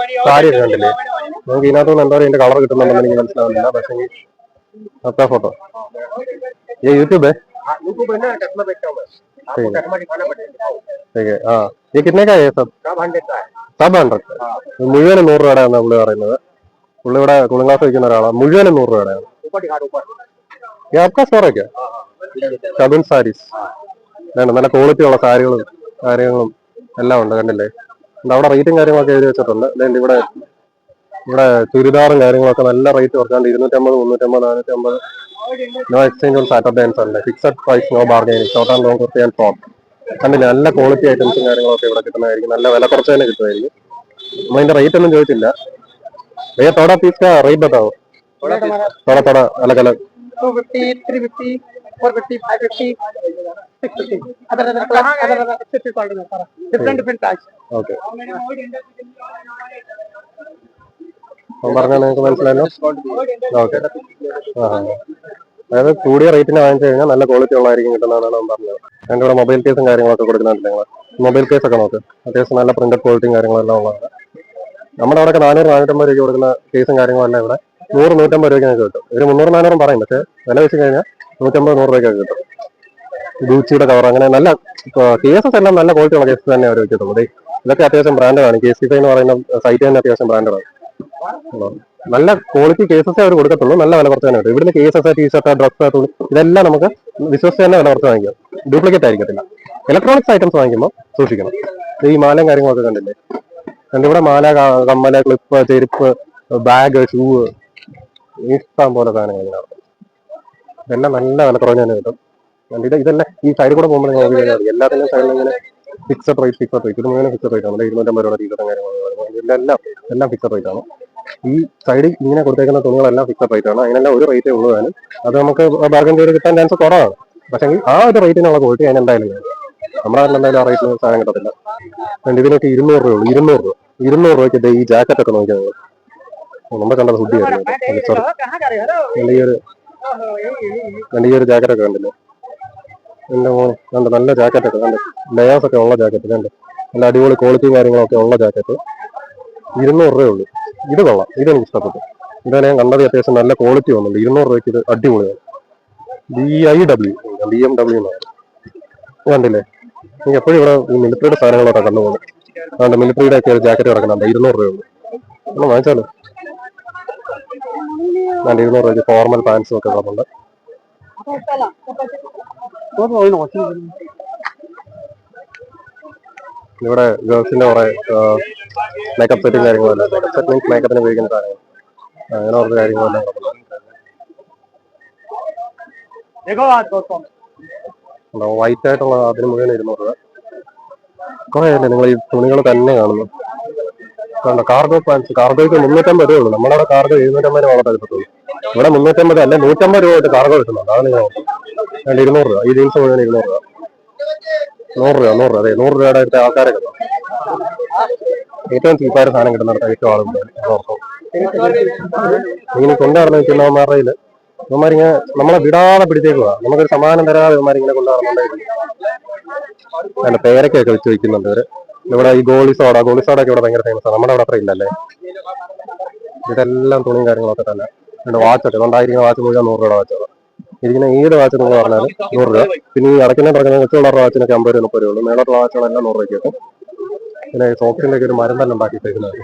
സാരിയൊക്കെ കണ്ടില്ലേ, നമുക്ക് ഇതിനകത്തുനിന്ന് എന്താ പറയുക ഇതിന്റെ കളർ കിട്ടുന്നുണ്ടെന്ന് എനിക്ക് മനസ്സിലാവുന്നില്ല. പക്ഷേ अच्छा फोटो ये यूट्यूब है. ठीक है. हाँ ये कितने का है सब? सब 100 മുഴുവൻ 100 രൂപയാണ് നമ്മൾ പറയുന്നത്. പുള്ളി ഇവിടെ കൂളിംഗ് ഗ്ലാസ് വയ്ക്കുന്ന ഒരാളാണ്. മുഴുവനും 100 രൂപയുടെയാണ്. സ്റ്റോറൊക്കെ ഷബിൻ സാരീസ് നല്ല ക്വാളിറ്റി ഉള്ള സാരികളും കാര്യങ്ങളും എല്ലാം ഉണ്ട്. കണ്ടില്ലേ, അവിടെ റേറ്റും കാര്യങ്ങളൊക്കെ എഴുതി വെച്ചിട്ടുണ്ട്. ഇവിടെ ഇവിടെ ചുരിദാറും കാര്യങ്ങളൊക്കെ നല്ല റേറ്റ് കുറച്ചാണ്ട് 250, 350, 450. No exchange on Saturday and Sunday. Fixed price, no bargaining. Short and long kurti and top. കണ്ടില്ലേ, നല്ല ക്വാളിറ്റി ഐറ്റംസും കാര്യങ്ങളൊക്കെ ഇവിടെ കിട്ടുന്നതായിരിക്കും. നല്ല വില കുറച്ച് തന്നെ കിട്ടുമായിരിക്കും. നമ്മളതിന്റെ റേറ്റ് ഒന്നും ചോദിച്ചില്ല. भैया थोड़ा पीस का रेट बताओ. थोड़ा थोड़ा अलग अलग. 250, 350, 450, 550, 650. Other class, other specific quality में सारा. Different price. Okay. പറഞ്ഞാൽ നിങ്ങൾക്ക് മനസ്സിലായല്ലോ. ഓക്കെ. അതായത് കൂടിയ റേറ്റിന് വാങ്ങിച്ചു കഴിഞ്ഞാൽ നല്ല ക്വാളിറ്റി ഉള്ളതായിരിക്കും കിട്ടുന്നതാണ് ഞാൻ പറഞ്ഞത്. എൻ്റെ ഇവിടെ മൊബൈൽ കേസും കാര്യങ്ങളൊക്കെ കൊടുക്കുന്നുണ്ട്. നിങ്ങൾ മൊബൈൽ കേസൊക്കെ നോക്ക്, അത്യാവശ്യം നല്ല പ്രിന്റഡ് ക്വാളിറ്റിയും കാര്യങ്ങളെല്ലാം ഉള്ളതാണ്. നമ്മുടെ അവിടെ 400, 450 രൂപയ്ക്ക് കൊടുക്കുന്ന കേസും കാര്യങ്ങളെല്ലാം ഇവിടെ 100, 150 രൂപയ്ക്ക് ഞങ്ങൾക്ക് കിട്ടും. ഒരു 300, 400 പറയും, പക്ഷേ വില വെച്ച് കഴിഞ്ഞാൽ 150, 100 രൂപയ്ക്കൊക്കെ കിട്ടും. ഗൂച്ചിയുടെ കവർ, അങ്ങനെ നല്ല കേസസ് എല്ലാം നല്ല ക്വാളിറ്റി ഉള്ള കേസസ് തന്നെ അവർ വെക്കത്തുള്ളൂ. ഇതൊക്കെ അത്യാവശ്യം ബ്രാൻഡാണ്. KCFI എന്ന് പറയുന്ന സൈറ്റ് തന്നെ അത്യാവശ്യം ബ്രാൻഡാണ്. നല്ല ക്വാളിറ്റി കേസസ് അവർ കൊടുക്കത്തുള്ളൂ. നല്ല വില കുറച്ച് തന്നെ കിട്ടും. ഇവിടുന്ന് കേസസ്, ടീഷർട്ട്, ഡ്രസ്സ്, തുണി ഇതെല്ലാം നമുക്ക് വിശ്വസിച്ച് തന്നെ വില കുറച്ച് വാങ്ങിക്കാം. ഡ്യൂപ്ലിക്കേറ്റ് ആയിരിക്കത്തില്ല. ഇലക്ട്രോണിക്സ് ഐറ്റംസ് വാങ്ങിക്കുമ്പോൾ സൂക്ഷിക്കണം. ഈ മാലയും കാര്യങ്ങളൊക്കെ കണ്ടില്ലേ, ഇവിടെ മാല, കമ്മല, ക്ലിപ്പ്, ചെരുപ്പ്, ബാഗ്, ഷൂ, ഇഷ്ടം പോലെ സാധനങ്ങൾ ഇതെല്ലാം നല്ല വില കുറഞ്ഞ് തന്നെ കിട്ടും. ഇതെല്ലാം ഈ സൈഡിൽ കൂടെ പോകുമ്പോൾ നിങ്ങൾ നോക്കി എല്ലാത്തിനും സൈഡിൽ ഇങ്ങനെ ഫിക്സഡ് റേറ്റ്. ഇത് മുഴുവൻ ഫിക്സഡ് റേറ്റ് ആണ്. 250 രൂപ ടീഷർട്ടും കാര്യങ്ങളും എല്ലാം ഫിക്സഡ് റേറ്റ് ആണ്. ഈ സൈഡിൽ ഇങ്ങനെ കൊടുത്തേക്കുന്ന തുണികളെല്ലാം ഫിക്സഡ് റേറ്റ് ആണ്. അതിനെല്ലാം ഒരു റേറ്റേ ഉള്ളൂ. അത് നമുക്ക് ബാർഗൻ ചെയ്ത് കിട്ടാൻ ചാൻസ് കുറവാണ്. പക്ഷേ ആ ഒരു റേറ്റിനുള്ള ക്വാളിറ്റി അതിന് എന്തായാലും നമ്മുടെ നാട്ടിൽ എന്തായാലും ആ റേറ്റിന് സാധനം കിട്ടത്തില്ല. ഇതിനൊക്കെ 200 രൂപ, 200 രൂപയ്ക്ക് ഈ ജാക്കറ്റ് ഒക്കെ നോക്കിയാൽ നമ്മുടെ കണ്ടത് ഹുഡി ആയിരുന്നു. ഈ ഒരു ജാക്കറ്റ് ഒക്കെ കണ്ടില്ലേ, എന്റെ മോനെ കണ്ട് നല്ല ജാക്കറ്റ് ഒക്കെ കണ്ട്, ലെയേഴ്സ് ഒക്കെ ഉള്ള ജാക്കറ്റ് കണ്ട്, നല്ല അടിപൊളി ക്വാളിറ്റിയും കാര്യങ്ങളൊക്കെ ഉള്ള ജാക്കറ്റ് 200 രൂപയേ ഉള്ളൂ. ഇത് കൊള്ളാം, ഇതെനിക്ക് ഇഷ്ടപ്പെട്ടു. ഇതാണ് ഞാൻ കണ്ടത്. അത്യാവശ്യം നല്ല ക്വാളിറ്റി വന്നുണ്ട്. 200 രൂപയ്ക്ക് ഇത് അടിപൊളിയാണ്. BMW എന്നാണ്. കണ്ടില്ലേ, എനിക്ക് എപ്പോഴും ഇവിടെ ഈ മിലിറ്ററിയുടെ സാധനങ്ങളൊക്കെ കണ്ടുപോകുന്നത്. അതുകൊണ്ട് മിലിറ്ററിയുടെ ഒക്കെ ഒരു ജാക്കറ്റ് കിടക്കുന്നുണ്ട്. 200 രൂപയുള്ളൂ. ഒന്ന് വാങ്ങിച്ചാലോ. 200 രൂപയ്ക്ക് ഫോർമൽ പാൻസും ഒക്കെ കിടക്കുന്നുണ്ട്. ഇവിടെ ഗേൾസിന്റെ കുറെ മേക്കപ്പ് സെറ്റും കാര്യങ്ങളെല്ലാം, മേക്കപ്പ് സെറ്റ് മീൻസ് മേക്കപ്പിന് ഉപയോഗിക്കുന്ന സാധനങ്ങൾ, അങ്ങനെ കുറച്ച് കാര്യങ്ങളെല്ലാം വൈറ്റ് ആയിട്ടുള്ള അതിന് മുഴുവൻ 200 രൂപ. കുറെ അല്ലേ നിങ്ങൾ ഈ തുണികൾ തന്നെ കാണുന്നു. കണ്ടോ, കാർഗോ പാൻസ്, കാർഗോയ്ക്ക് 350 രൂപ ഉള്ളൂ. നമ്മുടെ അവിടെ കാർഗോ 750 രൂപ കിട്ടത്തുള്ളൂ. ഇവിടെ 350 അല്ലെ 150 രൂപ ആയിട്ട് കാർഗോ കിട്ടുന്നുണ്ട്. അതാണ് നിങ്ങൾ 200 രൂപ. ഈ ജീൻസ് മുഴുവൻ 200 രൂപ. 100 രൂപ, അതെ 100 രൂപയുടെ അടുത്ത ആൾക്കാരെ കിട്ടും. ഏറ്റവും ചീപ്പായ സാധനം കിട്ടുന്നിടത്ത് ഏറ്റവും ആളുണ്ട്. ഇങ്ങനെ കൊണ്ടുനടന്ന് നിൽക്കുന്നവന്മാരുടെ ഇവന്മാരിങ്ങനെ നമ്മളെ വിടാതെ പിടിച്ചേക്കുക. നമുക്കൊരു സമാധാനം തരാതെ ഇവന്മാരിങ്ങനെ കൊണ്ടുനടന്നുണ്ടായിരുന്നു. അല്ല, പേരൊക്കെയൊക്കെ വെച്ച് വയ്ക്കുന്നുണ്ട് ഇവര്. ഇവിടെ ഈ ഗോളിസോഡ ഒക്കെ ഇവിടെ ഭയങ്കര ഫേമസ് ആണ്. നമ്മുടെ അവിടെ അത്ര ഇല്ലല്ലേ. ഇതെല്ലാം തുണിയും കാര്യങ്ങളൊക്കെ തന്നെ. വാച്ചൊക്കെ കൊണ്ടായിരിക്കുന്ന വാച്ച് മുഴുവൻ 100 രൂപയുടെ വാച്ചാണ്. ഇരിക്കുന്ന ഏത് വാച്ച് നിങ്ങൾ പറഞ്ഞാൽ 100 രൂപ. പിന്നെ ഈ അടക്കുന്ന പറഞ്ഞ കൊച്ചുള്ള വാച്ചിനൊക്കെ 50 രൂപ, 30 രൂപ ഉള്ളൂ. മേളോട്ടുള്ള വാച്ചുകളെല്ലാം 100 രൂപയ്ക്ക് കിട്ടും. പിന്നെ സോക്സിന്റെ ഒക്കെ ഒരു മരം തന്നെ ഉണ്ടാക്കിയിട്ടേക്കുന്നത്.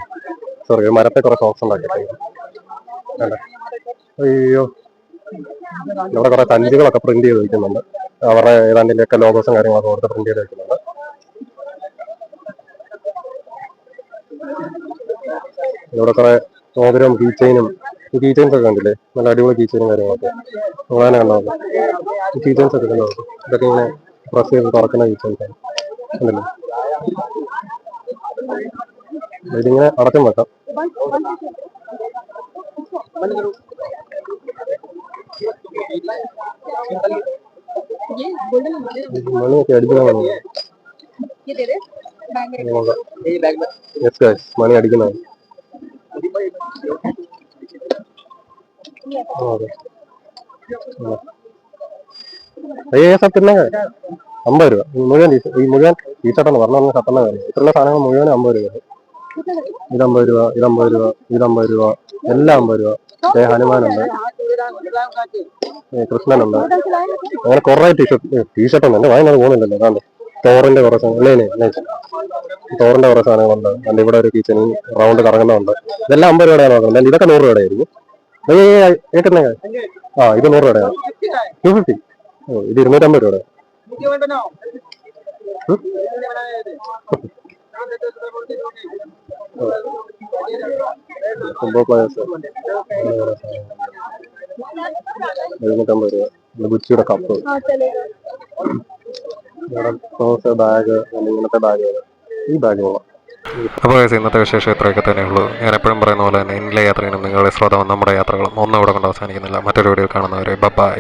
സോറി, മരത്തെ കുറെ സോക്സ് ഉണ്ടാക്കിയിട്ടേക്കുന്നത്. അയ്യോ, ഇവിടെ കുറെ സഞ്ചികളൊക്കെ പ്രിന്റ് ചെയ്ത് വയ്ക്കുന്നുണ്ട്. അവരുടെ ഏതാണ്ടിന്റെ ഒക്കെ ലോഗോസും കാര്യങ്ങളൊക്കെ കൊടുത്ത് പ്രിന്റ് ചെയ്ത് വയ്ക്കുന്നുണ്ട്. ഇവിടെ കുറെ മോതിരവും കീ ചെയിൻസ് ഒക്കെ കണ്ടില്ലേ, നല്ല അടിപൊളി കീ ചെയിനും കാര്യങ്ങളൊക്കെ അങ്ങനെ കണ്ടാവും. ഈ കീ ചെയിൻസ് ഒക്കെ കണ്ടാവും. ഇതൊക്കെ ഇങ്ങനെ പ്രസ് ചെയ്ത് തുറക്കുന്ന കീ ചെയിൻസ് ആണ്. കണ്ടില്ലേ, ഇതിങ്ങനെ അടച്ചും വെക്കാം. മണിയൊക്കെ അടിക്കുന്നതാണ്. മണി അടിക്കുന്നതാണ്. सब कितने का है? 50 രൂപ. ഈ മുഴുവൻ ടീഷർട്ടാണ് പറഞ്ഞ സത്തെണ്ണ കാര്യം. ഇത്രയുള്ള സാധനങ്ങൾ മുഴുവൻ 50 രൂപ. ഇത് 50 രൂപ, ഇത് 50 രൂപ, ഇത് 50 രൂപ, എല്ലാം 50 രൂപ. ഹനുമാനുണ്ട്, കൃഷ്ണനുണ്ട്, അങ്ങനെ കുറെ ടീഷർട്ട് ഉണ്ട്. എന്റെ വായന പോകുന്നില്ലല്ലോ. അതാണ്ട് തോറിന്റെ കുറേ തോറിന്റെ കുറേ സാധനങ്ങളുണ്ട്. and ഇവിടെ ഒരു കിച്ചൺ റൗണ്ട് കറങ്ങുന്നുണ്ട്. ഇതെല്ലാം 50 രൂപയുടെ നോക്കുന്നത്. ഇതൊക്കെ 100 രൂപയുടെ ആയിരിക്കും. കേൾക്കുന്നേ ഇത് 100 രൂപയാണ്. 250. ഇത് 250 രൂപയുടെ. പ്ലേയേഴ്സ് 250 രൂപ. ഗുച്ചിയുടെ കപ്പ്, ബാഗ്, ഇങ്ങനത്തെ ബാഗുകൾ, ഈ ബാഗുകളാണ്. അപ്പോൾ ഇന്നത്തെ വിശേഷം ഇത്രയൊക്കെ തന്നെയുള്ളൂ. ഞാൻ എപ്പോഴും പറയുന്ന പോലെ തന്നെ ഇന്നലെ യാത്രയിലും നിങ്ങളുടെ ശ്രോതാവും നമ്മുടെ യാത്രകളും ഒന്നും ഇവിടെ കൊണ്ട് അവസാനിക്കുന്നില്ല. മറ്റൊരു വീഡിയോ കാണുന്നവരെ ബൈ.